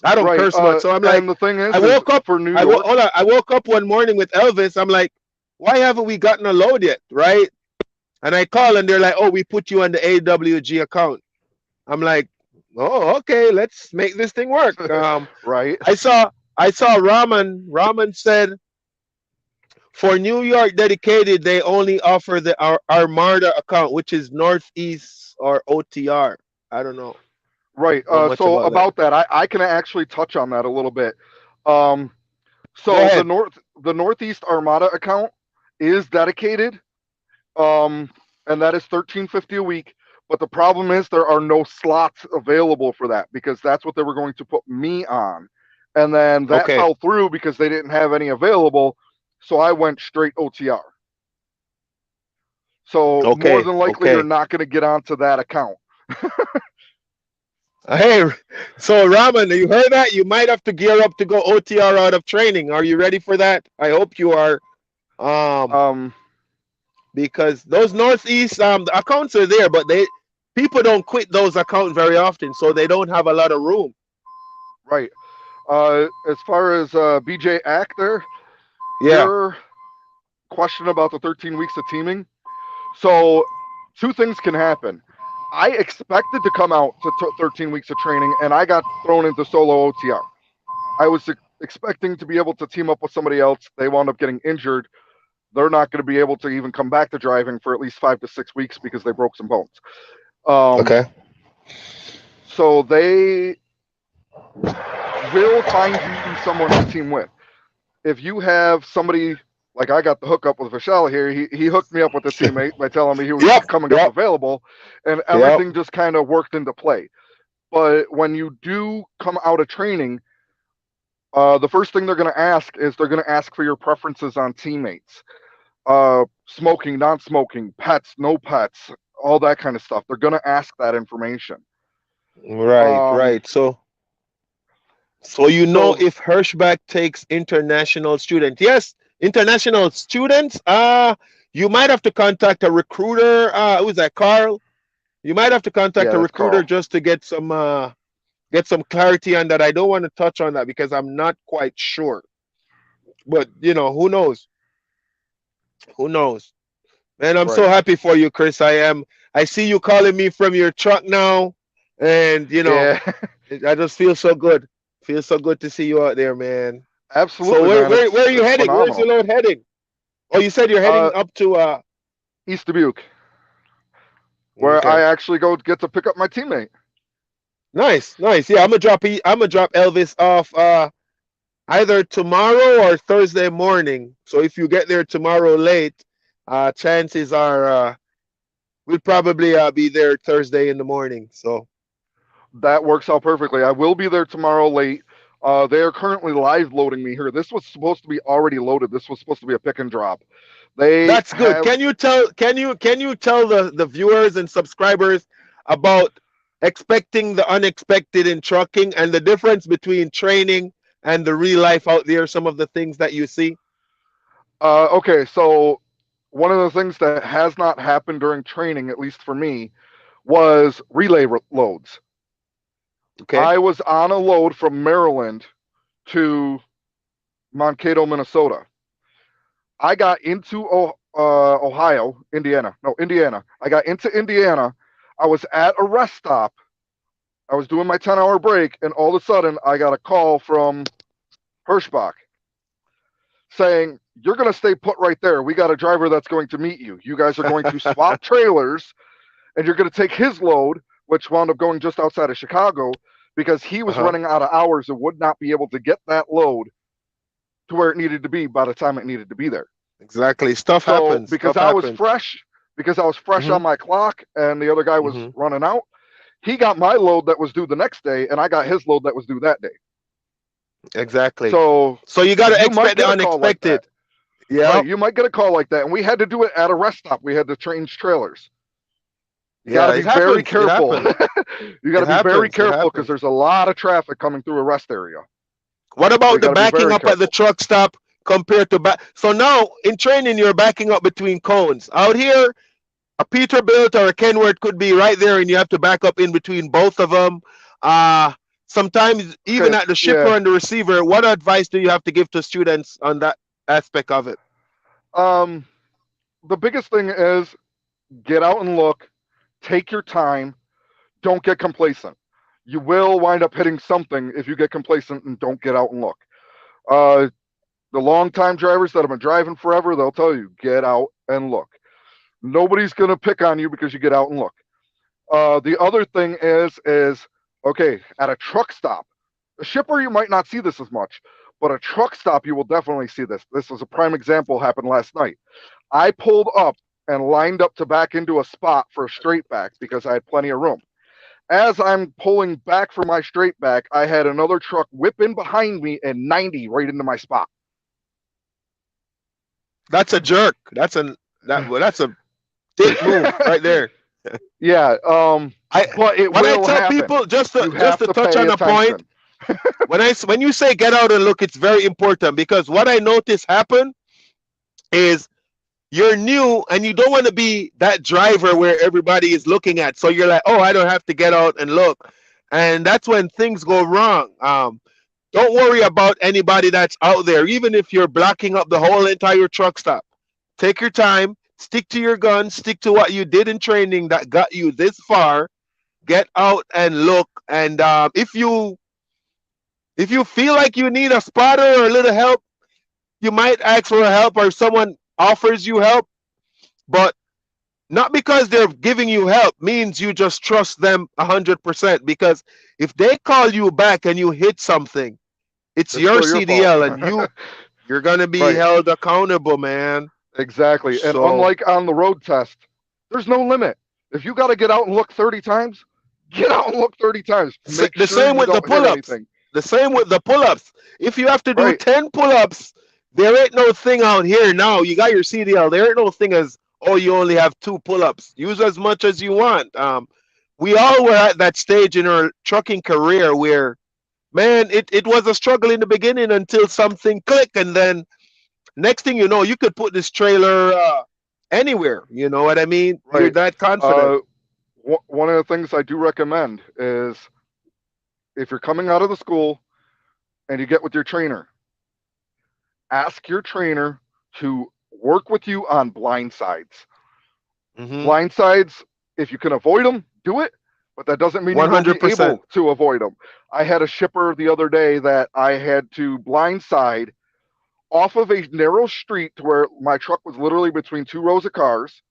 I don't Right. curse much. So I'm like, And the thing I is woke up. for New York. Hold on. I woke up one morning with Elvis. I'm like, why haven't we gotten a load yet? Right? And I call and they're like, oh, we put you on the AWG account. I'm like, oh, okay, let's make this thing work. Right. I saw Raman said for New York dedicated, they only offer the Armada account, which is Northeast or OTR. I don't Right. know much So about that. about that, I can actually touch on that a little bit. Go So ahead. the Northeast Armada account is dedicated, and that is $13.50 a week. But the problem is there are no slots available for that because that's what they were going to put me on, and then that Okay. fell through because they didn't have any available. So I went straight OTR. So more Okay. than likely you're Okay. not going to get onto that account. Hey, so Raman, you heard that? You might have to gear up to go OTR out of training. Are you ready for that? I hope you are. Um, Um, because those Northeast the accounts are there, but people don't quit those accounts very often, so they don't have a lot of room. right. As far as BJ Ack there, Yeah. your question about the 13 weeks of teaming. So, two things can happen. I expected to come out to 13 weeks of training, and I got thrown into solo OTR. I was expecting to be able to team up with somebody else. They wound up getting injured. They're not going to be able to even come back to driving for at least 5 to 6 weeks because they broke some bones. Okay. So they will find you someone to team with. If you have somebody like I got the hookup with Vishal here, he hooked me up with a teammate by telling me he was Yep. coming up Yep. available, and Yep. everything just kind of worked into play. But when you do come out of training, the first thing they're going to ask is they're going to ask for your preferences on teammates, smoking, non-smoking, pets, no pets, all that kind of stuff. They're going to ask that information. Right. Um, Right. So so if Hirschbach takes international students. Yes, international students. You might have to contact a recruiter. Who's that, Carl? You might have to contact yeah, a that's recruiter Carl. just to get some clarity on that. I don't want to touch on that because I'm not quite sure. But who knows? Who knows? Man, I'm so Right. happy for you, Chris. I am. I see you calling me from your truck now, and Yeah, I just feel so good. Feels so good to see you out there, man. So absolutely, where man. where where are you It's heading? Where's your phenomenal. load heading? Oh, you said you're heading Uh, up to East Dubuque, where I okay. actually go get to pick up my teammate. Nice, nice. Yeah, I'm gonna drop Elvis off either tomorrow or Thursday morning. So if you get there tomorrow late, chances are we'll probably be there Thursday in the morning. So That works out perfectly. I will be there tomorrow late. They are currently live loading me here. This was supposed to be already loaded. This was supposed to be a pick and drop. They that's good. have Can you tell the viewers and subscribers about expecting the unexpected in trucking and the difference between training and the real life out there, some of the things that you see? okay, so one of the things that has not happened during training, at least for me, was relay loads. Okay. I was on a load from Maryland to Mankato, Minnesota. I got into Indiana. I got into Indiana. I was at a rest stop. I was doing my 10-hour break, and all of a sudden, I got a call from Hirschbach saying, "You're going to stay put right there. We got a driver that's going to meet you. You guys are going to swap trailers, and you're going to take his load," which wound up going just outside of Chicago because he was Uh-huh. running out of hours and would not be able to get that load to where it needed to be by the time it needed to be there. Exactly. Stuff So happens. Stuff happens. because I was fresh Hmm. on my clock and the other guy was Hmm. running out, he got my load that was due the next day and I got his load that was due that day. Exactly. So So you got to you might expect the get a call like that. unexpected. Yeah. Right, you might get a call like that, and we had to do it at a rest stop. We had to change trailers. You got to Yeah. be It very happens. It careful. happens. You got It to be very happens. It careful because happens. there's a lot of traffic coming through a rest area. What So you about the got to be backing very up at the careful. truck stop compared to back? So now in training, you're backing up between cones. Out here, a Peterbilt or a Kenworth could be right there, and you have to back up in between both of them. Uh, Sometimes even Okay, at the shipper yeah. and the receiver. What advice do you have to give to students on that aspect of it? Um, the biggest thing is get out and look. Take your time. Don't get complacent. You will wind up hitting something if you get complacent and don't get out and look. Uh, the long time drivers that have been driving forever, they'll tell you get out and look. Nobody's gonna pick on you because you get out and look. The other thing is okay at a truck stop. A shipper you might not see this as much, but a truck stop you will definitely see this. This was a prime example happened last night. I pulled up and lined up to back into a spot for a straight back because I had plenty of room. As I'm pulling back for my straight back, I had another truck whip in behind me and 90 right into my spot. That's a jerk. That's a dick move right there. Yeah, I but it When I will tell happen. people You just have to to touch pay on a point, attention. when you say get out and look, it's very important because what I notice happen is you're new and you don't want to be that driver where everybody is looking at. So you're like, oh, I don't have to get out and look, and that's when things go wrong. Don't worry about anybody that's out there, even if you're blocking up the whole entire truck stop. Take your time, stick to your gun, stick to what you did in training that got you this far. Get out and look, and if you feel like you need a spotter or a little help, you might ask for help or someone offers you help, but not because they're giving you help means you just trust them 100%. Because if they call you back and you hit something, it's It's your still your fault. CDL and you're gonna be Right, held accountable, man. exactly. And So unlike on the road test, there's no limit. If you got to get out and look 30 times, get out and look 30 times. Make the sure same you with the don't hit pull-ups. anything. The same with the pull-ups. If you have to do Right. 10 pull-ups, there ain't no thing out here now. You got your CDL. There ain't no thing as, oh, you only have 2 pull-ups. Use as much as you want. We all were at that stage in our trucking career where, man, it was a struggle in the beginning until something clicked, and then next thing you know, you could put this trailer anywhere. You know what I mean? You're Right. that confident. Uh, One of the things I do recommend is if you're coming out of the school and you get with your trainer, ask your trainer to work with you on blind sides. Hmm. Blind sides, if you can avoid them, do it, but that doesn't mean you will be 100%. able to avoid them. I had a shipper the other day that I had to blindside off of a narrow street to where my truck was literally between two rows of cars,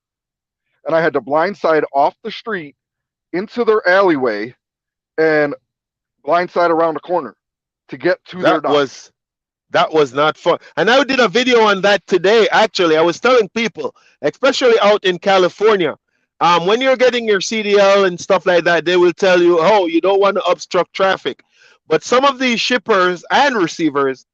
and I had to blindside off the street into their alleyway and blindside around a corner to get to their That dock. was that was not fun. And I did a video on that today. Actually, I was telling people, especially out in California, when you're getting your CDL and stuff like that, they will tell you, oh, you don't want to obstruct traffic. But some of these shippers and receivers,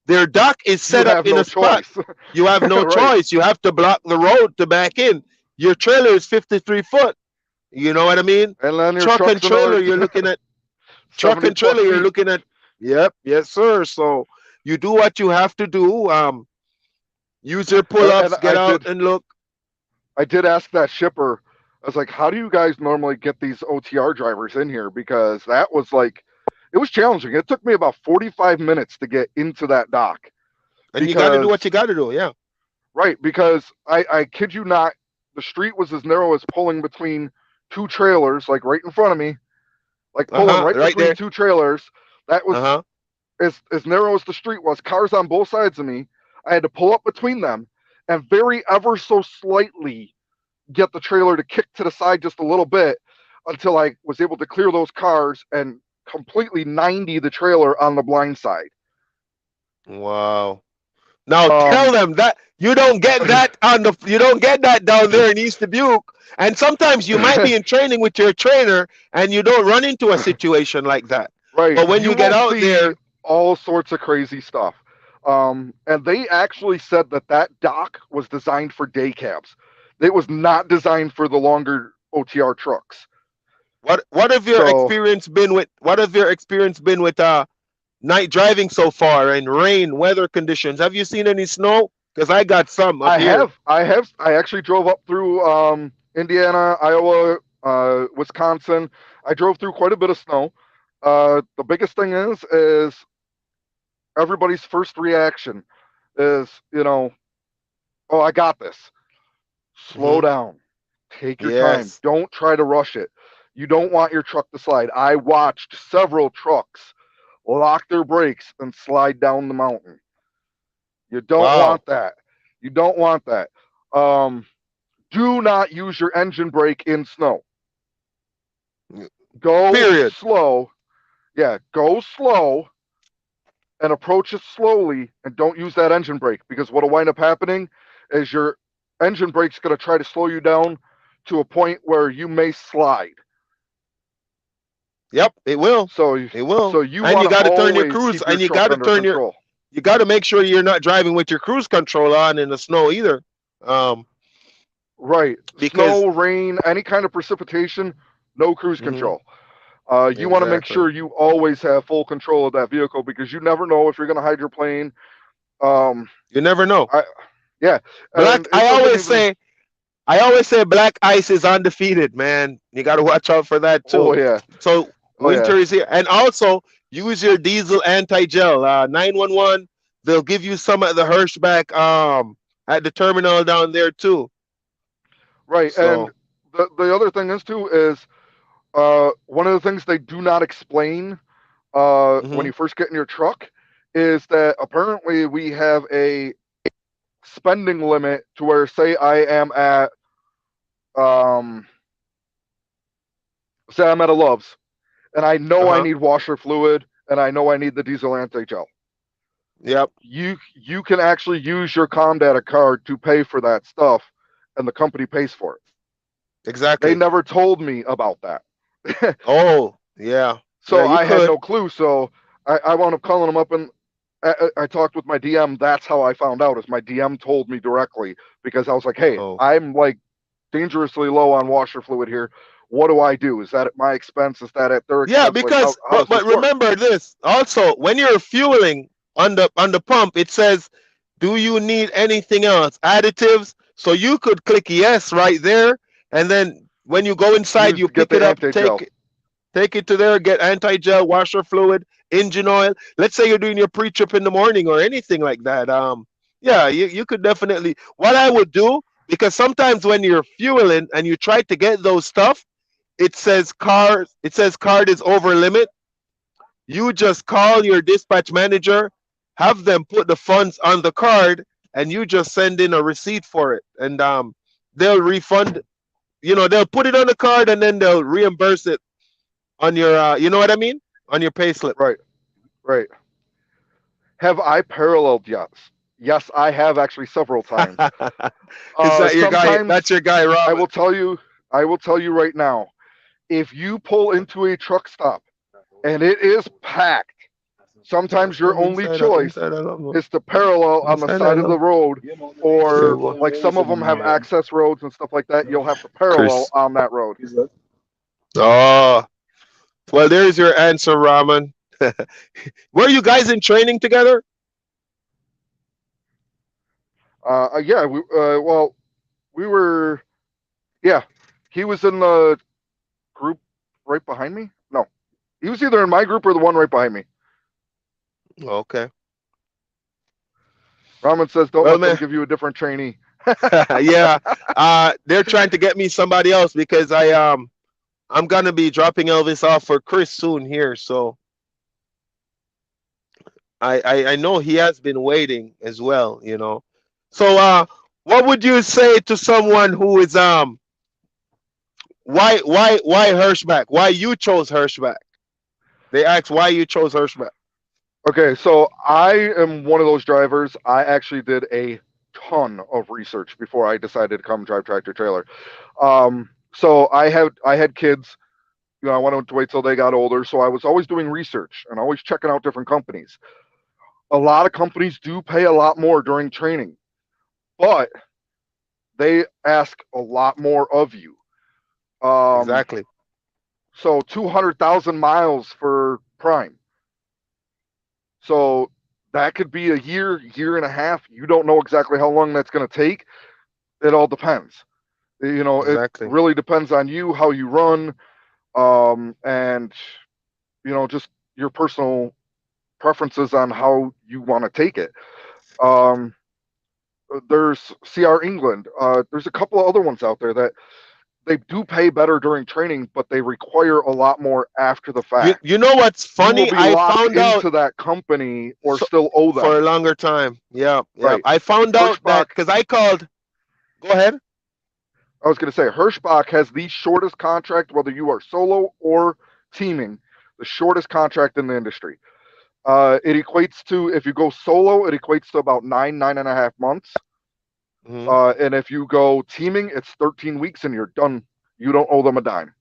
their dock is You set up have in no a spot. choice. You have no Right. choice. You have to block the road to back in. Your trailer is 53 foot. You know what I mean? And then your Truck and truck's trailer, another you're looking at truck 70 and trailer, plus you're feet. looking at, yep, yes, sir. So you do what you have to do. Use your And pull-ups, get out and look. I did ask that shipper. I was like, "How do you guys normally get these OTR drivers in here?" Because that was like, it was challenging. It took me about 45 minutes to get into that dock And you got to do because, what you got to do. Yeah. right, because I kid you not, the street was as narrow as pulling between two trailers, like right in front of me, like pulling right Right between there. two trailers. That was Uh-huh. as narrow as the street was. Cars on both sides of me. I had to pull up between them and very ever so slightly get the trailer to kick to the side just a little bit until I was able to clear those cars and completely 90 the trailer on the blind side. Wow. Now tell Um, them that you don't get that down there in East Dubuque. And sometimes you might be in training with your trainer and you don't run into a situation like that. right. But when You you get will out see there, all sorts of crazy stuff. And they actually said that that dock was designed for day cabs. It was not designed for the longer OTR trucks. What have your So experience been with? What have your experience been with night driving so far and rain, weather conditions? Have you seen any snow? Because I got some up here. I actually drove up through Indiana, Iowa, Wisconsin. I drove through quite a bit of snow. The biggest thing is everybody's first reaction is, oh, I got this. Slow Hmm. down. Take your time. Yes. Don't try to rush it. You don't want your truck to slide. I watched several trucks lock their brakes and slide down the mountain. You don't Wow. want that. You don't want that. Um, do not use your engine brake in snow. Go Period. slow. Yeah, go slow and approach it slowly and don't use that engine brake because what'll wind up happening is your engine brake's going to try to slow you down to a point where you may slide. Yep. It will. So It will. so you And you want to got to turn your always cruise, keep your and you truck got to under turn your. control. You got to make sure you're not driving with your cruise control on in the snow either. Um, Right. because. Snow, rain, any kind of precipitation, no cruise Mhm, control. You want to make exactly. sure you always have full control of that vehicle because you never know if you're going to hydroplane. Um, You never know. I, yeah, Black. and it doesn't even. I always say black ice is undefeated, man. You got to watch out for that Oh too. yeah, So oh yeah. winter is here, and also use your diesel anti-gel. 911. They'll give you some at the Hirschbach at the terminal down there too. Right, and So. the other thing is too is one of the things they do not explain when Hmm. you first get in your truck is that apparently we have a spending limit to where say I am at um say I'm at a Love's and I Uh know I huh. need washer fluid and I know I need the diesel anti-gel. Yep. You can actually use your Comdata card to pay for that stuff and the company pays for it. They Exactly. never told me about that. Oh yeah. Yeah. So You I had could. no clue. So I wound up calling them up and I talked with my DM. That's how I found out. Is my DM told me directly because I was like, "Hey, Oh. I'm like dangerously low on washer fluid here. What do I do? Is that at my expense? Is that at their Yeah, expense? Like, how because does but this work?" remember this also when you're fueling on the pump, it says, "Do you need anything else? Additives?" So you could click yes right there, and then when you go inside, Use you to get pick the it up, anti gel. take it to there, get anti-gel, washer fluid, engine oil. Let's say you're doing your pre-trip in the morning or anything like that. Yeah, you could definitely. What I would do, because sometimes when you're fueling and you try to get those stuff, it says card is over limit. You just call your dispatch manager, have them put the funds on the card, and you just send in a receipt for it, and they'll refund. They'll put it on the card and then they'll reimburse it on your. You know what I mean? On your payslip. Right, right. Have I paralleled? Yes, yes, I have actually several times. Is that your guy? Sometimes That's your guy, I Robin. will tell you. I will tell you right now. If you pull into a truck stop and it is packed, sometimes your Come only inside. Come choice inside. Alamo. is to parallel Come on the inside. side of the Alamo. road, Yeah, or boy. like some of them have access roads and stuff like that. You'll have to parallel Chris. on that road. Oh, well, there's your answer, Raman. Were you guys in training together? Yeah, well, we were. Yeah, he was in the group right behind me. No, he was either in my group or the one right behind me. Okay. Raman says, "Don't Well, let them man. give you a different trainee." Yeah. They're trying to get me somebody else because I'm gonna be dropping Elvis off for Chris soon here, so I know he has been waiting as well. So what would you say to someone who is why Hirschbach? Why you chose Hirschbach? They asked why you chose Hirschbach. Okay, so I am one of those drivers. I actually did a ton of research before I decided to come drive tractor trailer. So I had kids. I wanted to wait till they got older, so I was always doing research and always checking out different companies. a lot of companies do pay a lot more during training, but they ask a lot more of you. Um, Exactly. so 200,000 miles for Prime. So that could be a year, year and a half. You don't know exactly how long that's going to take. It all depends. It Exactly. really depends on you, how you run, and just your personal preferences on how you want to take it. Um, there's CR England. There's a couple of other ones out there that they do pay better during training, but they require a lot more after the You fact. know what's You will funny? be I locked found out into that company or so, still owe for a them. longer time. Yeah, yeah. Right. I found out Hirschbach, that because I called. Go ahead. I was going to say, Hirschbach has the shortest contract, whether you are solo or teaming, the shortest contract in the industry. It equates to, if you go solo, it equates to about 9.5 months. Hmm. And if you go teaming, it's 13 weeks and you're done. You don't owe them a dime.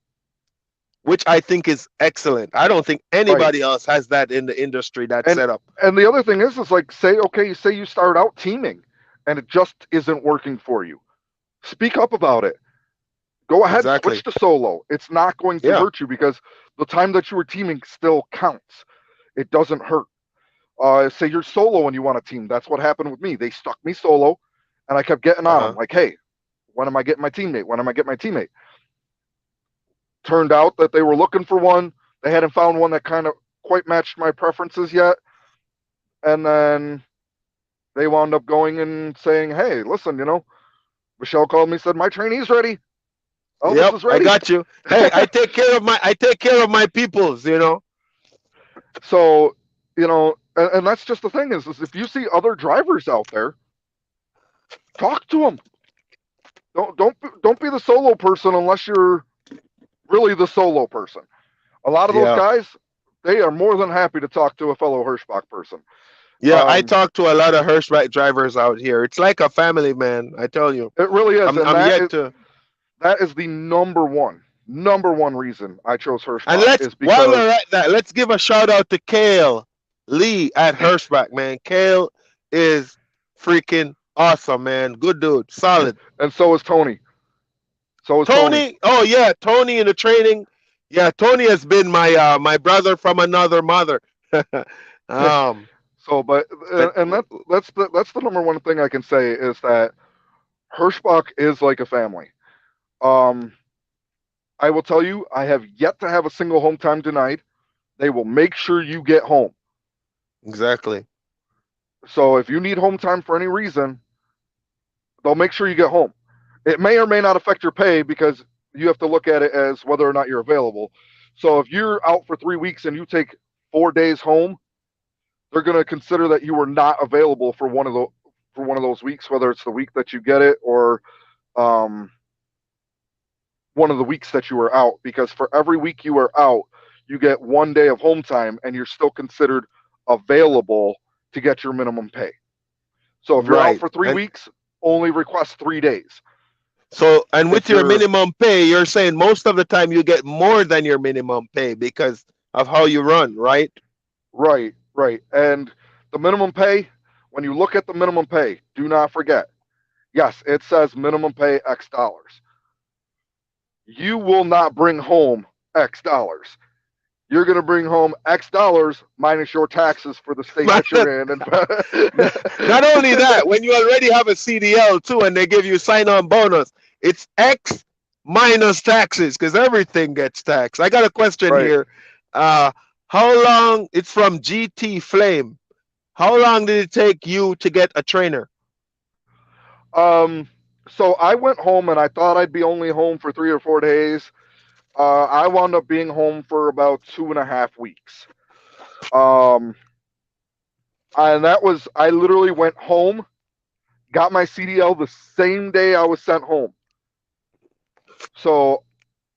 Which I think is excellent. I don't think Right. anybody else has that in the industry, that And setup. and the other thing is like, say you start out teaming and it just isn't working for you. Speak up about it. Go ahead, switch Exactly. to solo. It's not going to Yeah. hurt you because the time that you were teaming still counts. It doesn't hurt. Say you're solo and you want a team. That's what happened with me. They stuck me solo, and I kept getting Uh on them. huh. Like, hey, when am I getting my teammate? When am I getting my teammate? Turned out that they were looking for one. They hadn't found one that kind of quite matched my preferences yet. And then they wound up going and saying, hey, listen, Michelle called me, said, my trainee's ready. Elvis Yep. is I ready. got you. Hey, I take care of my peoples. So, and that's just the thing is if you see other drivers out there, talk to them. Don't be the solo person unless you're really the solo person. A lot of those Yeah. guys, they are more than happy to talk to a fellow Hirschbach person. Yeah. I Um, talk to a lot of Hirschbach drivers out here. It's like a family, man. I tell you. it really is, and I'm yet to. that is the number one reason I chose And Hirschbach let's is while because we're at that, let's give a shout out to Kale Lee at Hirschbach, man. Kale is freaking awesome, man. Good dude, solid. and so is Tony. So is Tony. Tony, oh yeah, Tony in the training. Yeah, Tony has been my brother from another mother. um, So, but but and that's the number one thing I can say is that Hirschbach is like a family. Um, I will tell you, I have yet to have a single home time denied. They will make sure you get home. exactly. So if you need home time for any reason, they'll make sure you get home. It may or may not affect your pay because you have to look at it as whether or not you're available. So if you're out for 3 weeks and you take 4 days home, they're going to consider that you were not available for one of those weeks, whether it's the week that you get it or um, one of the weeks that you were out. Because for every week you were out, you get 1 day of home time, and you're still considered available to get your minimum pay. So if you're out Right. for three And weeks, only request 3 days. so and with If your you're minimum pay, you're saying most of the time you get more than your minimum pay because of how you run, right? right, right, and the minimum pay, when you look at the minimum pay, do not forget, yes, it says minimum pay X dollars. You will not bring home X dollars. You're going to bring home X dollars minus your taxes for the state that you're in. Not only that, when you already have a CDL too, and they give you sign-on bonus, it's X minus taxes because everything gets taxed. I got a question Right. here. Uh, how long? It's from GT Flame. How long did it take you to get a trainer? Um, so I went home and I thought I'd be only home for 3 or 4 days. I wound up being home for about 2.5 weeks. Um, and I literally went home, got my CDL the same day I was sent home. So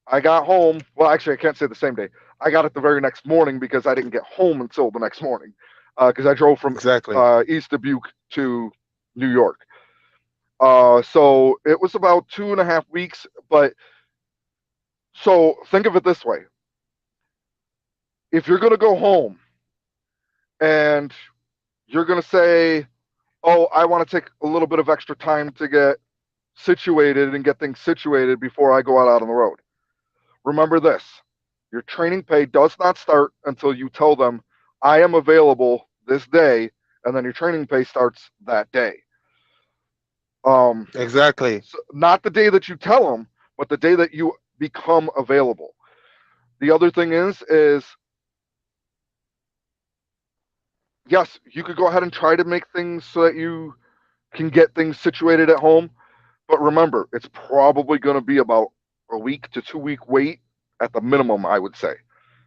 I got home. Well, actually, I can't say the same day. I got it the very next morning because I didn't get home until the next morning because I drove from Exactly. East Dubuque to New York. So it was about 2.5 weeks. But so think of it this way: if you're going to go home and you're going to say, oh, I want to take a little bit of extra time to get situated and get things situated before I go out on the road. Remember this, your training pay does not start until you tell them, I am available this day, and then your training pay starts that day. Exactly. So not the day that you tell them, but the day that you become available. The other thing is yes, you could go ahead and try to make things so that you can get things situated at home. But remember, it's probably going to be about a week to 2 week wait at the minimum, I would say.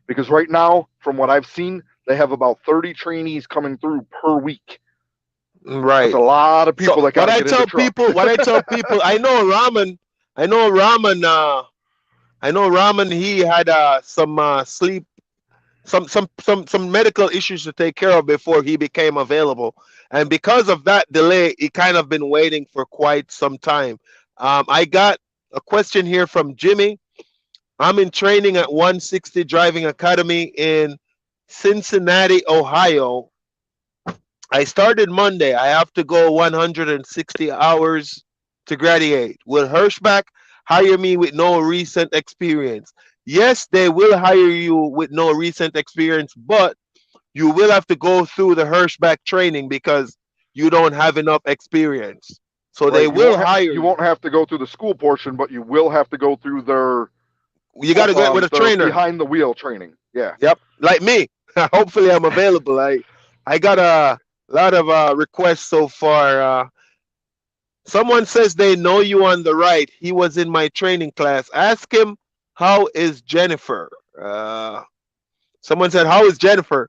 Because right now, from what I've seen, they have about 30 trainees coming through per week. That's Right. a lot of So people that got what to I get into tell truck. people, I know Raman, I know Raman, I know Raman. He had some sleep, some medical issues to take care of before he became available, and because of that delay, he kind of been waiting for quite some time. I got a question here from Jimmy. I'm in training at 160 Driving Academy in Cincinnati, Ohio. I started Monday. I have to go 160 hours to graduate. Will Hirschbach hire me with no recent experience? Yes, they will hire you with no recent experience, but you will have to go through the Hirschbach training because you don't have enough experience. So they Right? will hire You you. won't have to go through the school portion, but you will have to go through You got to go with a their trainer. behind the wheel training. Yeah. Yep, like me. Hopefully, I'm available. I got a lot of requests so far. Someone says they know you on the right. He was in my training class. Ask him, how is Jennifer? Someone said, how is Jennifer?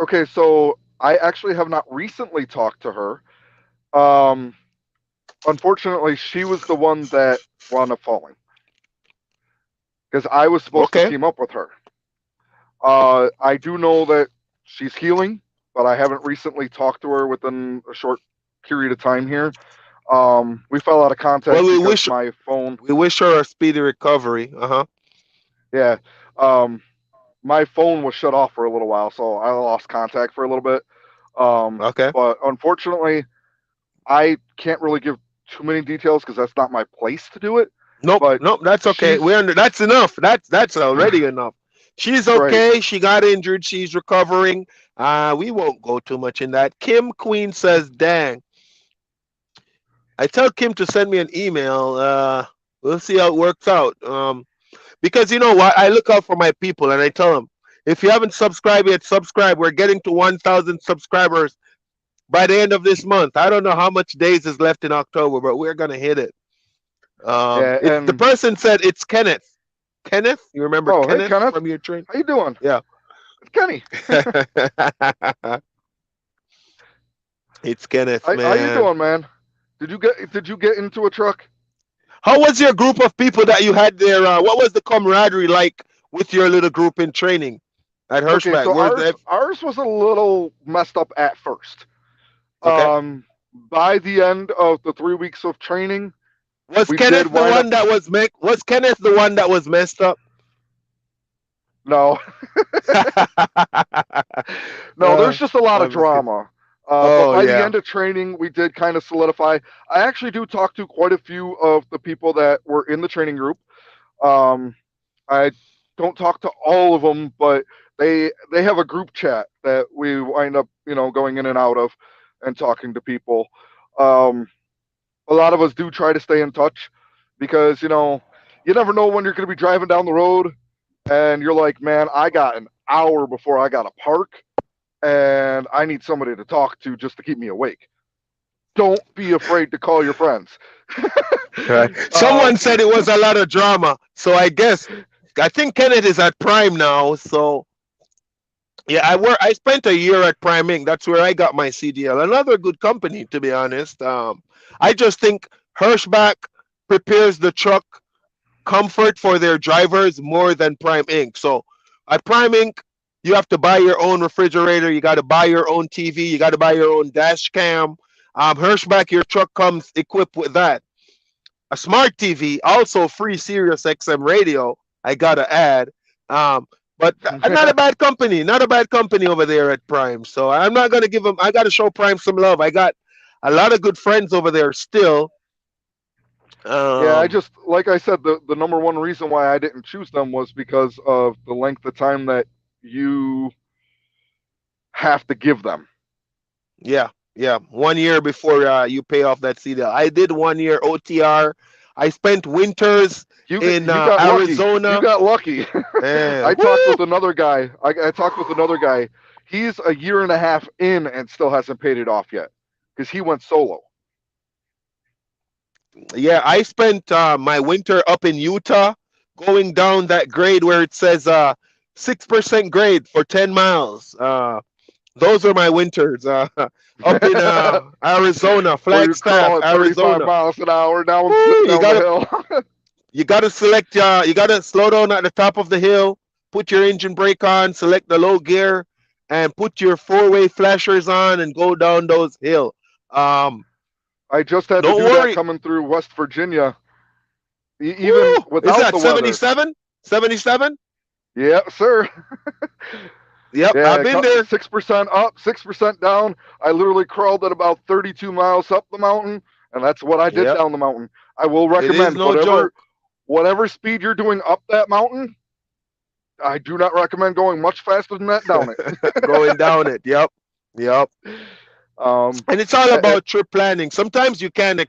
Okay, so I actually have not recently talked to her. Um, Unfortunately, she was the one that wound up falling because I was supposed to Okay. team up with her. I do know that she's healing, but I haven't recently talked to her within a short period of time here. We fell out of Well, contact because my phone, we wish her a speedy recovery. Uh-huh. yeah, um, my phone was shut off for a little while, so I lost contact for a little bit. Okay. But unfortunately, I can't really give too many details because that's not my place to do it. Nope, But nope, that's okay. she's We're under that's enough. That's already enough. She's right. okay. She got injured. She's recovering. We won't go too much in that. Kim Queen says, dang. I tell Kim to send me an email. We'll see how it works out. Because you know what? I look out for my people and I tell them, if you haven't subscribed yet, subscribe. We're getting to 1,000 subscribers by the end of this month. I don't know how much days is left in October, but we're gonna hit it. Yeah, It's the and person said it's Kenneth. Kenneth, you remember oh, hey Kenneth Kenneth, from your train? how you doing? Yeah. It's Kenny. It's Kenneth, How you man. doing, man? Did you get into a truck? How was your group of people that you had there? What was the camaraderie like with your little group in training at Okay, Hirschbach? so Were they ours was a little messed up at first. okay? By the end of the 3 weeks of training, Was we did Kenneth the wind up. one that was Kenneth the one that was messed up? No, no, uh, there's just a lot of I'm just kidding. drama. But Oh by the yeah. end of training, we did kind of solidify. I actually do talk to quite a few of the people that were in the training group. Um, I don't talk to all of them, but they have a group chat that we wind up, going in and out of and talking to people. Um, a lot of us do try to stay in touch because you never know when you're going to be driving down the road and you're like, man, I got an hour before I got to park and I need somebody to talk to just to keep me awake. Don't be afraid to call your friends. Right. Someone um, said it was a lot of drama, so I think Kenneth is at Prime now. So yeah, I spent a year at Prime Inc. That's where I got my CDL. Another good company, to be honest. I just think Hirschbach prepares the truck comfort for their drivers more than Prime Inc. So at Prime Inc., you have to buy your own refrigerator, you got to buy your own TV, you got to buy your own dash cam. Hirschbach, your truck comes equipped with that. A smart TV, also free Sirius XM radio. I gotta add. Um, But not a bad company, not a bad company over there at Prime. So I'm not gonna give them. I got to show Prime some love. I got a lot of good friends over there still. Yeah, I Um, just like I said, the number one reason why I didn't choose them was because of the length of time that you have to give them. yeah, yeah. 1 year before you pay off that CDL. I did 1 year OTR. I spent winters in You got lucky. You Arizona. got lucky. And I talked woo, with another guy. I talked with another guy. He's a year and a half in and still hasn't paid it off yet because he went solo. yeah, I spent my winter up in Utah, going down that grade where it says 6% grade for 10 miles. Those are my winters. Up in Arizona, Where you're Flagstaff, crawling 35 Arizona. miles an hour down Woo, down the hill. you gotta select. You gotta slow down at the top of the hill. Put your engine brake on. Select the low gear, and put your four-way flashers on, and go down those hill. Um, I just had to don't do that worry. coming through West Virginia, even Woo, is without that the weather. 77? 77? Yeah, sir. Yep, I've Yeah, been there. 6% up, 6% down. I literally crawled at about 32 miles up the mountain, and that's what I did Yep, down the mountain. I will it is recommend no joke. whatever speed you're doing up that mountain. I do not recommend going much faster than that down it. Going down it. Yep, yep. Um, And it's all eh, eh, about trip planning. Sometimes you can't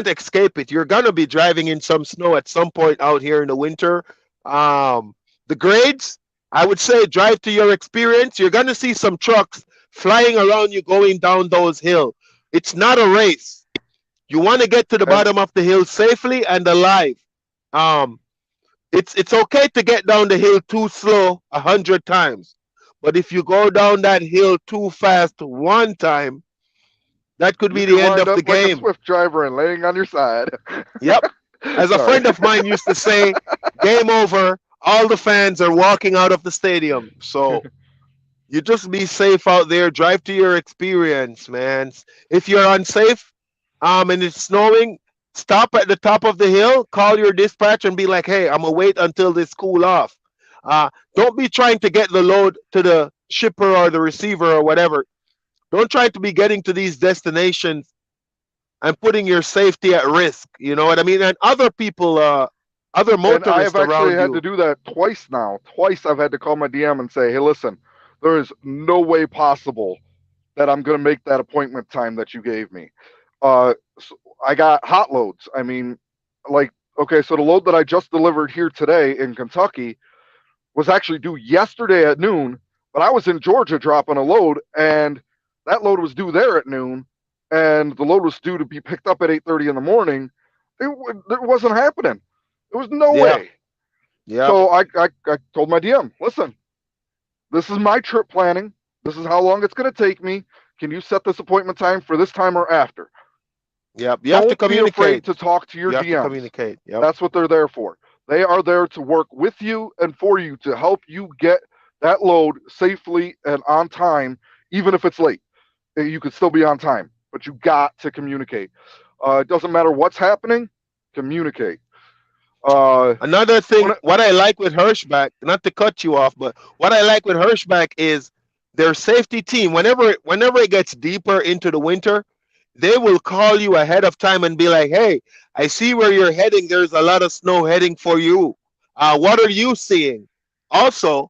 escape it. You're gonna be driving in some snow at some point out here in the winter. Um, the grades, I would say, drive to your experience. You're gonna see some trucks flying around you going down those hills. It's not a race. You want to get to the and bottom of the hill safely and alive. Um, it's okay to get down the hill too slow 100 times, but if you go down that hill too fast one time, that could you be can the end wind of the up like a game. Swift driver and laying on your side. Yep. As a Sorry. friend of mine used to say, game over. All the fans are walking out of the stadium. So you just be safe out there. Drive to your experience, man. If you're unsafe, and it's snowing, stop at the top of the hill. Call your dispatch and be like, "Hey, I'm gonna wait until this cool off." Don't be trying to get the load to the shipper or the receiver or whatever. Don't try to be getting to these destinations and putting your safety at risk. You know what I mean? And other people, other And I have motorists actually around had to you. do that twice now. Twice I've had to call my DM and say, hey, listen, there is no way possible that I'm going to make that appointment time that you gave me. So I got hot loads. I mean, like, okay, so the load that I just delivered here today in Kentucky was actually due yesterday at noon, but I was in Georgia dropping a load, and that load was due there at noon, and the load was due to be picked up at 8:30 in the morning. It wasn't happening. There was no Yeah, way. yeah, So I told my DM, listen, this is my trip planning. This is how long it's going to take me. Can you set this appointment time for this time or after? yep. You have to Don't be afraid communicate. to talk to your You have to DMs. communicate. Yep. That's what they're there for. They are there to work with you and for you to help you get that load safely and on time, even if it's late. You could still be on time, but you got to communicate. It doesn't matter what's happening, communicate. Uh, Another when thing, it, what I like with Hirschbach, not to cut you off, but what I like with Hirschbach is their safety team. Whenever it gets deeper into the winter, they will call you ahead of time and be like, "Hey, I see where you're heading. There's a lot of snow heading for you. What are you seeing?" Also,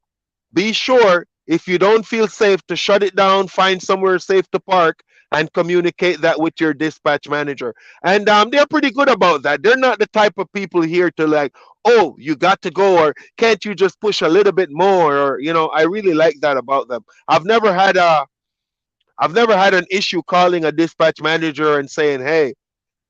be sure if you don't feel safe to shut it down, find somewhere safe to park, and communicate that with your dispatch manager. And they're pretty good about that. They're not the type of people here to like, oh, you got to go, or can't you just push a little bit more, or I really like that about them. I've never had an issue calling a dispatch manager and saying, hey,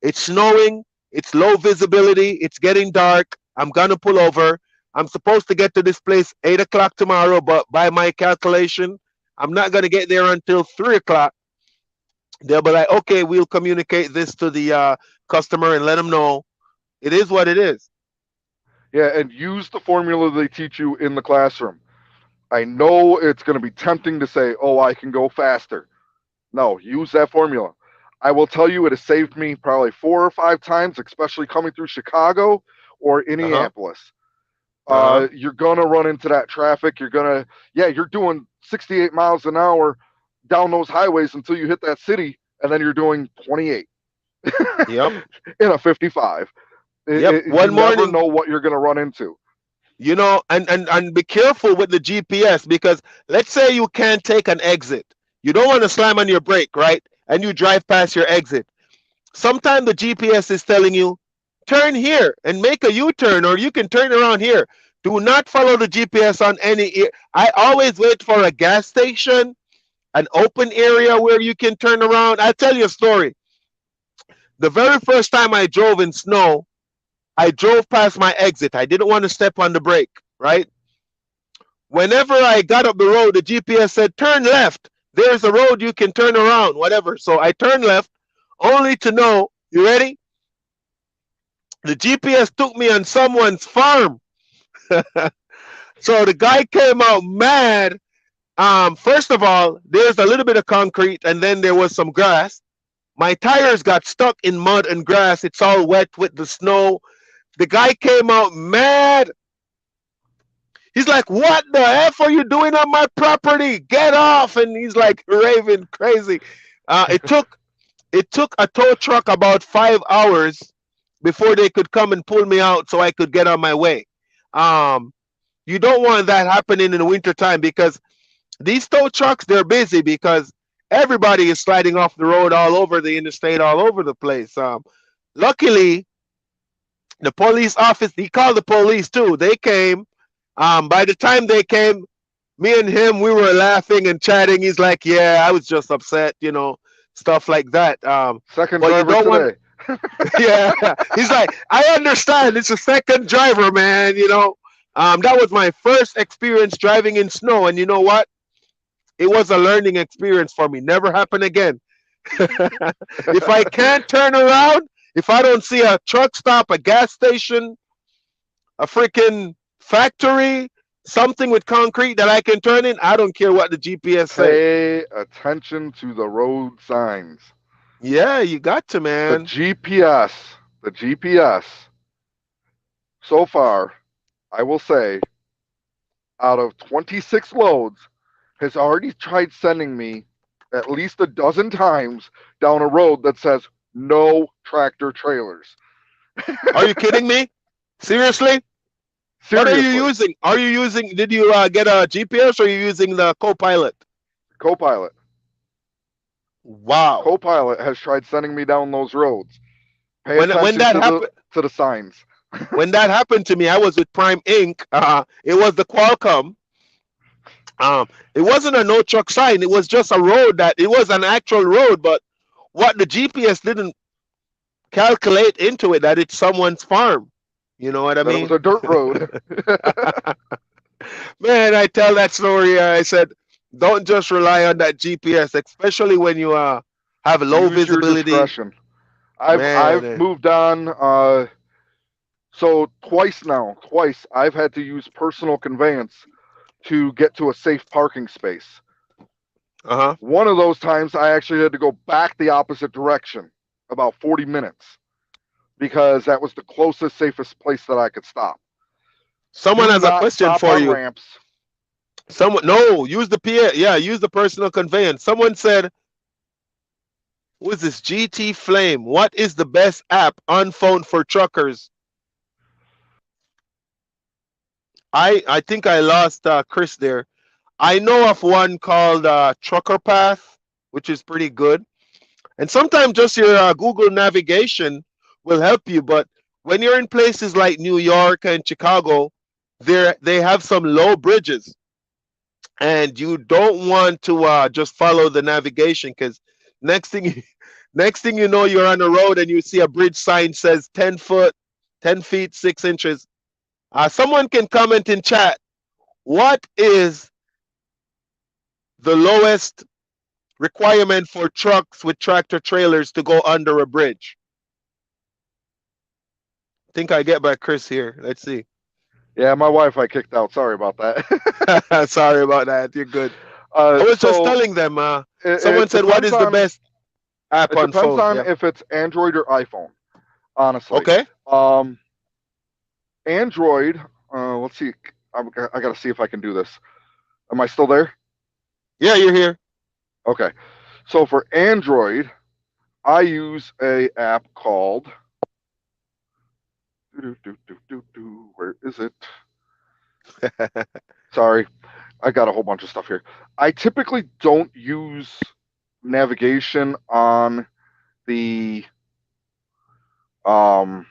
it's snowing, it's low visibility, it's getting dark, I'm gonna pull over. I'm supposed to get to this place 8 o'clock tomorrow, but by my calculation, I'm not gonna get there until 3 o'clock. They'll be like, okay, we'll communicate this to the customer and let them know it is what it is. yeah, and use the formula they teach you in the classroom. I know it's going to be tempting to say, oh, I can go faster. No, use that formula. I will tell you, it has saved me probably 4 or 5 times, especially coming through Chicago or Uh huh. Indianapolis. Uh-huh. You're gonna run into that traffic. You're doing 68 miles an hour down those highways until you hit that city, and then you're doing 28 Yep. in a 55. Yep. You One never morning, know what you're gonna run into. and be careful with the GPS, because let's say you can't take an exit. You don't want to slam on your brake, right? And you drive past your exit. Sometimes the GPS is telling you, turn here and make a U-turn, or you can turn around here. Do not follow the GPS on any. I always wait for a gas station, an open area where you can turn around. I'll tell you a story. The very first time I drove in snow, I drove past my exit. I didn't want to step on the brake, right? Whenever I got up the road, the GPS said, turn left. There's a road you can turn around, whatever. So I turned left, only to know, you ready? The GPS took me on someone's farm. So the guy came out mad. First of all, there's a little bit of concrete, and then there was some grass. My tires got stuck in mud and grass. It's all wet with the snow. The guy came out mad. He's like, what the F are you doing on my property? Get off. And he's like raving crazy. It took a tow truck about 5 hours before they could come and pull me out so I could get on my way. Um, you don't want that happening in the wintertime, because these tow trucks, they're busy because everybody is sliding off the road all over the interstate, all over the place. Luckily, the police office, he called the police too. They came. By the time they came, me and him, we were laughing and chatting. He's like, yeah, I was just upset, stuff like that. Second But you driver don't want, today. yeah. He's like, I understand. It's a second driver, man. That was my first experience driving in snow. And you know what? It was a learning experience for me. Never happen again. If I can't turn around, if I don't see a truck stop, a gas station, a freaking factory, something with concrete that I can turn in, I don't care what the GPS say. Pay attention to the road signs. Yeah, you got to, The man. GPS, the GPS, so far, I will say, out of 26 loads, has already tried sending me at least a dozen times down a road that says no tractor trailers. Are you kidding me? Seriously? What are you Seriously, using? Did you get a GPS, or are you using the Copilot? Copilot. Wow. Copilot has tried sending me down those roads. Pay When attention that to the happened, to the signs. when that happened to me, I was with Prime Inc. It was the Qualcomm. Um, it wasn't a no truck sign. It was just a road it was an actual road, but what the GPS didn't calculate into it, that it's someone's farm. You know what I That it was mean? a dirt road. Man, I tell that story. I said, don't just rely on that GPS, especially when you have low Use your visibility. discretion. Man, I've moved on. So twice I've had to use personal conveyance to get to a safe parking space. uh-huh. One of those times I actually had to go back the opposite direction about 40 minutes because that was the closest, safest place that I could stop. Someone Do has a not question stop for on you. ramps. Someone, no, use the PA. Yeah, use the personal conveyance. Someone said, who is this? GT Flame. What is the best app on phone for truckers? I think I lost Chris there. I know of one called Trucker Path, which is pretty good. And sometimes just your Google navigation will help you. But when you're in places like New York and Chicago, they have some low bridges, and you don't want to just follow the navigation, because next thing next thing you know, you're on the road and you see a bridge sign says 10 foot, 10 feet 6 inches. Someone can comment in chat. What is the lowest requirement for trucks with tractor trailers to go under a bridge? I think I get by Chris here. Let's see. Yeah, my Wi-Fi kicked out. Sorry about that. Sorry about that. You're good. I was just So telling them. Someone it said, "What depends is the on best app it on depends phone?" on Yeah. if it's Android or iPhone. Honestly, Okay. Android. let's see. I got to see if I can do this. Am I still there? Yeah, you're here. Okay. So for Android, I use a app called. Where is it? Sorry, I got a whole bunch of stuff here. I typically don't use navigation on the um,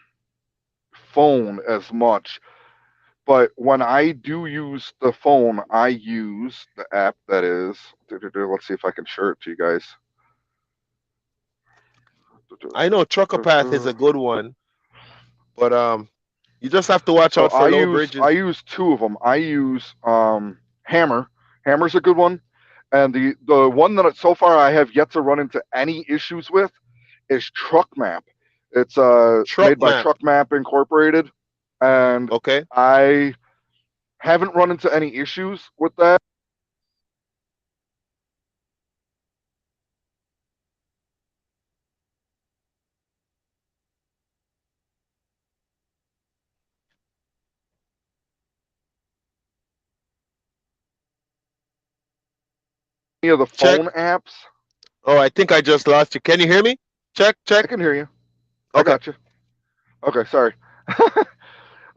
phone as much, but when I do use the phone, I use the app that is. Let's see if I can share it to you guys. I know Trucker Path is a good one, but you just have to watch So out for low bridges. I use two of them. I use Hammer. Hammer's a good one, and the one that so far I have yet to run into any issues with is Truck Map. It's Truck made by Map. Truck Map Incorporated, and Okay. I haven't run into any issues with that. Any of the Check. phone apps, Oh, I think I just lost you. Can you hear me? Check, I check. can hear you. I Okay. got you. Okay, sorry.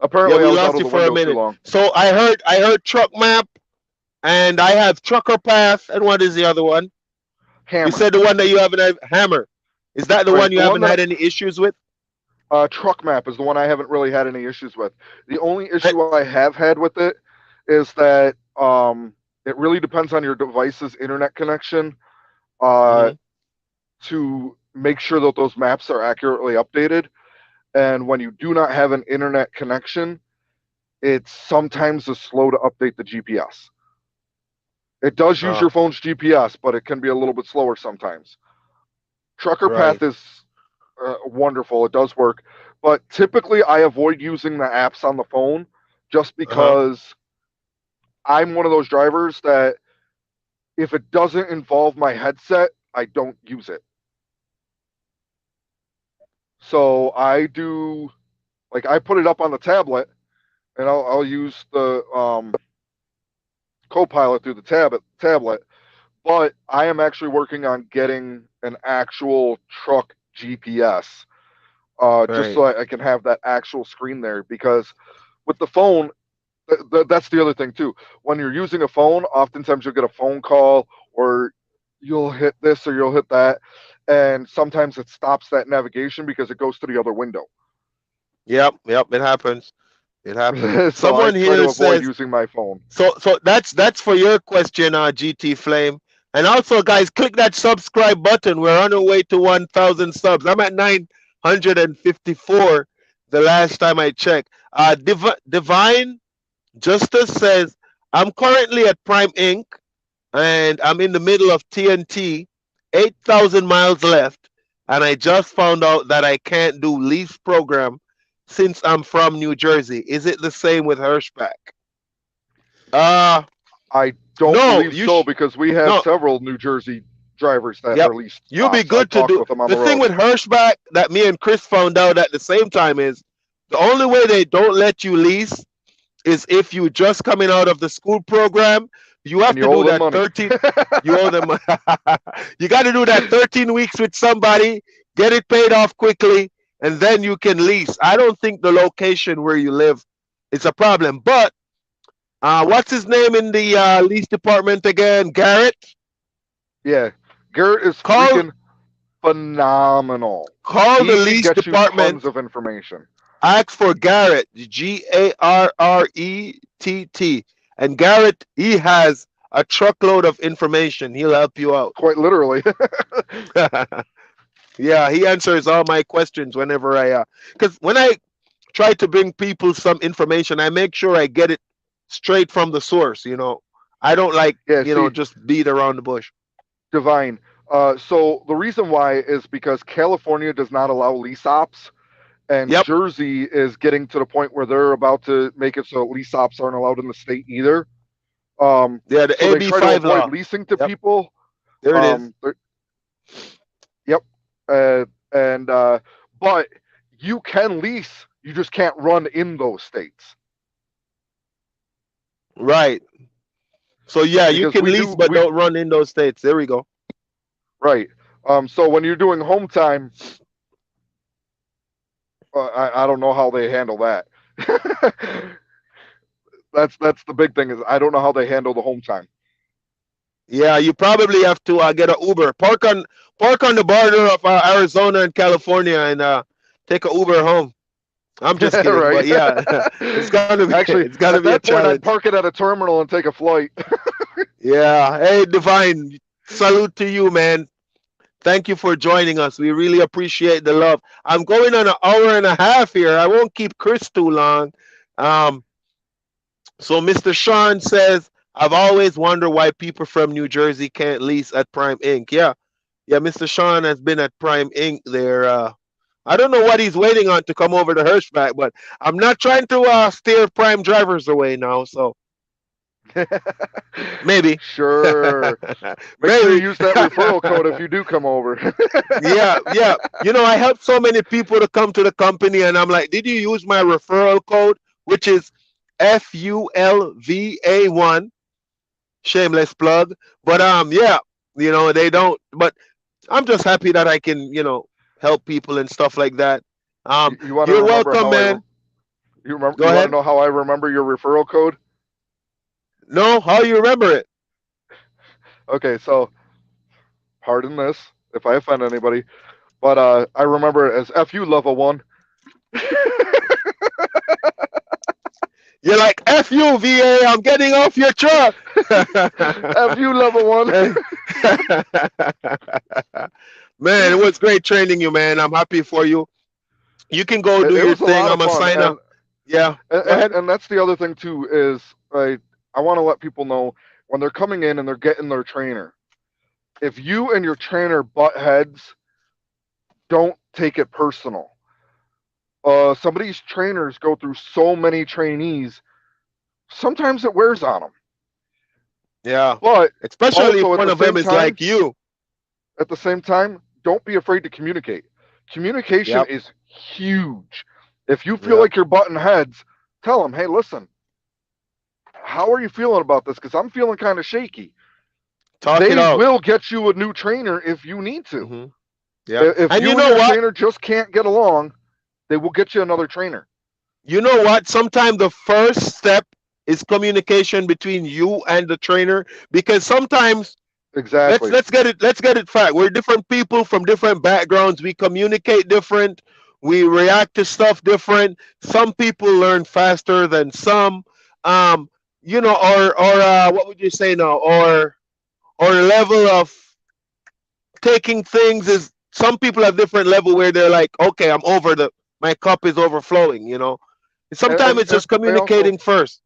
Yeah, Apparently, I we was out lost of you the for a window too minute. long. So I heard Truck Map, and I have Trucker Path, and what is the other one? You Hammer, said the one that you haven't had Hammer. Is that the one right? you The one haven't that had any issues with? Truck Map is the one I haven't really had any issues with. The only I, issue I have had with it is that it really depends on your device's internet connection uh, mhm. to make sure that those maps are accurately updated. And when you do not have an internet connection, it's sometimes slow to update the GPS. It does use Oh, your phone's GPS, but it can be a little bit slower sometimes. Trucker right. Path is wonderful. It does work. But typically, I avoid using the apps on the phone just Uh-huh. because I'm one of those drivers that if it doesn't involve my headset, I don't use it. So I do, like, I put it up on the tablet and I'll use the Copilot through the tablet. But I am actually working on getting an actual truck GPS just Right. so I can have that actual screen there because with the phone, that's the other thing too. When you're using a phone, oftentimes you'll get a phone call or you'll hit this or you'll hit that, and sometimes it stops that navigation because it goes to the other window. Yep, yep, it happens. It happens. So I Someone try to here avoid says using my phone. so that's for your question, GT Flame. And also guys, click that subscribe button. We're on our way to 1,000 subs. I'm at 954 the last time I checked. Divine Justice says, I'm currently at Prime Inc. and I'm in the middle of TNT, 8,000 miles left, and I just found out that I can't do lease program since I'm from New Jersey. Is it the same with Hirschbach? Uh I don't no, believe so because we have no, several New Jersey drivers that yep. are leased You'll be spots. I've good to talked do. with them on The the thing road. with Hirschbach that me and Chris found out at the same time is the only way they don't let you lease is if you just coming out of the school program. You have And you to owe do them that money. 13. You owe them. You got to do that 13 weeks with somebody, get it paid off quickly, and then you can lease. I don't think the location where you live is a problem. But what's his name in the lease department again? Garrett. Yeah, Garrett is Call freaking phenomenal. call the He lease gets you tons department. of information. Ask for Garrett. Garrett. And Garrett, he has a truckload of information. He'll help you out. Quite literally. Yeah, he answers all my questions whenever because when I try to bring people some information, I make sure I get it straight from the source. I don't like Yeah, see, just beat around the bush. Divine. So the reason why is because California does not allow lease ops, and Yep. Jersey is getting to the point where they're about to make it so lease ops aren't allowed in the state either. Yeah, the So they try to AB5 avoid law. leasing to Yep. people. There it is. Yep. And but you can lease, you just can't run in those states. Right. So yeah, you because can we lease, do but we don't run in those states. There we go. right. So when you're doing home time, I don't know how they handle that. That's the big thing is I don't know how they handle the home time. Yeah, you probably have to get an Uber. Park on the border of Arizona and California and take a Uber home. I'm just kidding, Right. but yeah, Actually, it's gonna at be a that point, I'd challenge. park it at a terminal and take a flight. Yeah. Hey, Divine, salute to you, man. Thank you for joining us. We really appreciate the love. I'm going on an hour and a half here. I won't keep Chris too long. Um, so Mr. Sean says, I've always wondered why people from New Jersey can't lease at Prime Inc. Yeah. Yeah, Mr. Sean has been at Prime Inc. there. I don't know what he's waiting on to come over to Hirschbach, but I'm not trying to steer Prime drivers away now. So maybe. Sure. Make sure you Maybe. use that referral code if you do come over. Yeah, yeah. I helped so many people to come to the company, and I'm like, did you use my referral code, which is FULVA1? Shameless plug, but yeah, they don't. But I'm just happy that I can, help people and stuff like that. You want to You're remember welcome, how man. Go you want to ahead. know how I remember your referral code? No, how you remember it? Okay, so pardon this if I offend anybody, but I remember it as FU level 1. You're like FUVA. I'm getting off your truck. FU level 1. Man, it was great training you, man. I'm happy for you. You can go do It your was a thing. lot of I'm a fun, signer. Yeah, and go and, ahead. and that's the other thing too is I want to let people know when they're coming in and they're getting their trainer. If you and your trainer butt heads, don't take it personal. Some of these trainers go through so many trainees. Sometimes it wears on them, Yeah, but especially if also one of them is like you. at the same time, don't be afraid to communicate. Communication Yep, is huge. If you feel yep. like you're butting heads, tell them, hey, listen, how are you feeling about this? Because I'm feeling kind of shaky. Talk it They out. will get you a new trainer if you need to. Hmm. Yeah, If and you you and know your what? trainer just can't get along, they will get you another trainer. You know what? Sometimes the first step is communication between you and the trainer, because sometimes let's Exactly. let's get it let's get it fact. We're different people from different backgrounds. We communicate different. We react to stuff different. Some people learn faster than some. Um, or what would you say now? Or level of taking things is, some people have different level where they're like, okay, I'm over my cup is overflowing. And, Sometimes and, it's and just they also communicating first.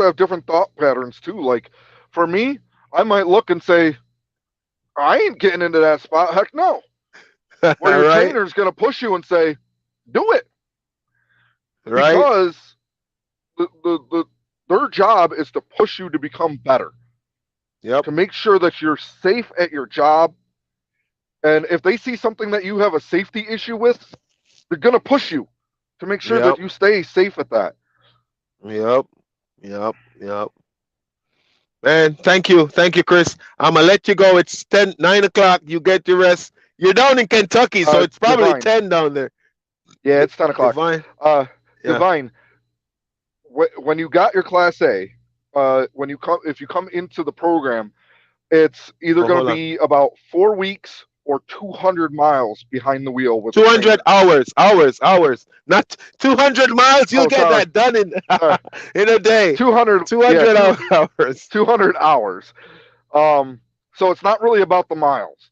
have different thought patterns too. Like for me, I might look and say, I ain't getting into that spot. Heck no. Where your Right, trainer's gonna push you and say, do it. right. Because the their job is to push you to become better, Yep, to make sure that you're safe at your job. And if they see something that you have a safety issue with, they're going to push you to make sure yep, that you stay safe at that. yep, yep, yep. Man, thank you, Chris. I'm gonna let you go. It's 9 o'clock. You get your rest. You're down in Kentucky, so it's probably Divine. 10 down there. Yeah, it's 10 o'clock. Divine. Uh, Yeah. Divine, when you got your Class A, when you come, if you come into the program, it's either Oh, going to hold on. be about 4 weeks or 200 miles behind the wheel with a 200 trainer. hours. Not 200 miles. You'll Oh, get sorry. that done in Sorry. in a day. 200, yeah, 200 hours. 200 hours. So it's not really about the miles.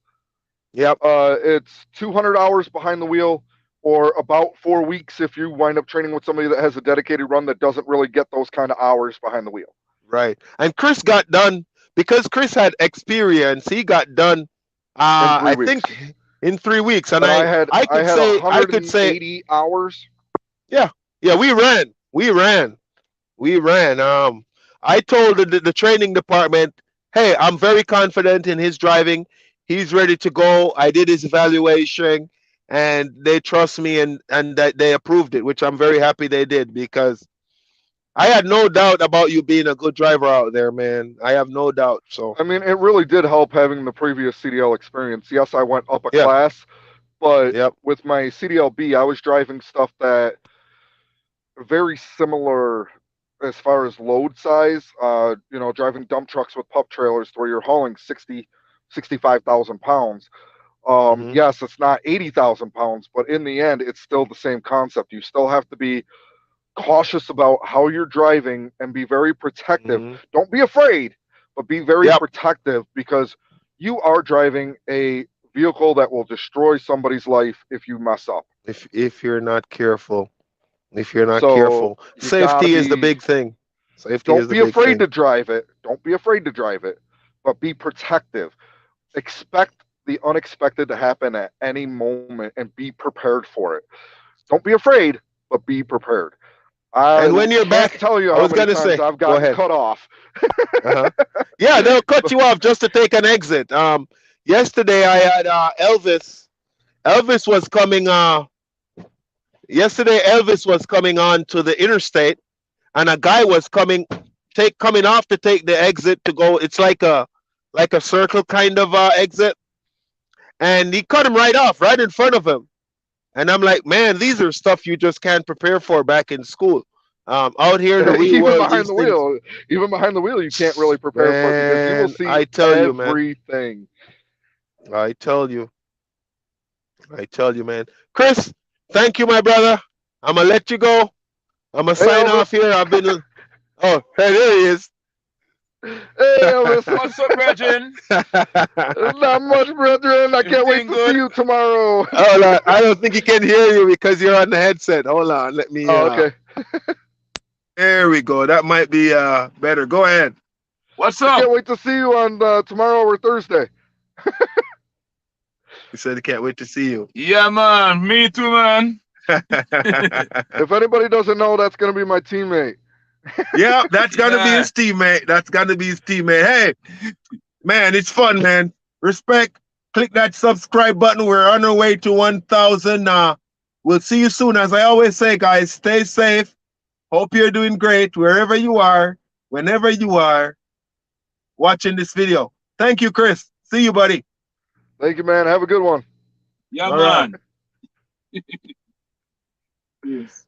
Yep. It's 200 hours behind the wheel, or about 4 weeks if you wind up training with somebody that has a dedicated run that doesn't really get those kind of hours behind the wheel. Right. And Chris got done because Chris had experience. He got done. In three I weeks, think in 3 weeks, and and I I could had say I could say 180 hours. yeah, yeah. We ran. I told the training department, hey, I'm very confident in his driving. He's ready to go. I did his evaluation, and they trust me, and that they approved it, which I'm very happy they did, because I had no doubt about you being a good driver out there, man. I have no doubt. So I mean, it really did help having the previous CDL experience. Yes, I went up a yeah, class, but yep. with my CDLB, I was driving stuff that very similar as far as load size. Driving dump trucks with pup trailers where you're hauling 65,000 pounds. Hmm. Yes, it's not 80,000 pounds, but in the end, it's still the same concept. You still have to be cautious about how you're driving and be very protective. Hmm. Don't be afraid, but be very Yep. protective because you are driving a vehicle that will destroy somebody's life if you mess up. If you're not careful, if you're not So careful, you gotta safety is the be, big thing. Safety is don't the be big afraid thing. to drive it. Don't be afraid to drive it, but be protective. Expect the unexpected to happen at any moment and be prepared for it. Don't be afraid, but be prepared. And I when you're can't back, tell you I how was many gonna times say, I've go gotten ahead. cut off. Uh-huh. Yeah, they'll cut you off just to take an exit. Yesterday I had Elvis. Elvis was coming. Yesterday Elvis was coming on to the interstate, and a guy was coming off to take the exit to go. It's like a circle kind of exit, and he cut him right off, right in front of him. And I'm like, man, these are stuff you just can't prepare for back in school. Out here in the real even world, behind these the things, wheel, even behind the wheel, you can't really prepare for it because you will man, see I tell you, man, everything. I tell you, I tell you, man. Chris, thank you, my brother. I'm gonna let you go. I'm gonna Hey sign off Elvis, here. I've been. Oh, hey, there he is. hey Elvis, What's up, brethren? not much, brethren. I can't wait Everything to see good? you tomorrow. Hold on. I don't think he can hear you because you're on the headset. Hold on. Let me. Oh, okay. There we go. That might be better. Go ahead. What's I up? can't wait to see you on tomorrow or Thursday. He said he can't wait to see you. Yeah, man. Me too, man. If anybody doesn't know, that's gonna be my teammate. Yeah, that's gonna be Yeah. his teammate. That's gonna be his teammate. Hey, man, it's fun, man. Respect. Click that subscribe button. We're on our way to 1,000. We'll see you soon. As I always say, guys, stay safe. Hope you're doing great wherever you are, whenever you are watching this video. Thank you, Chris. See you, buddy. Thank you, man. Have a good one. Yeah, All right. man. Yes.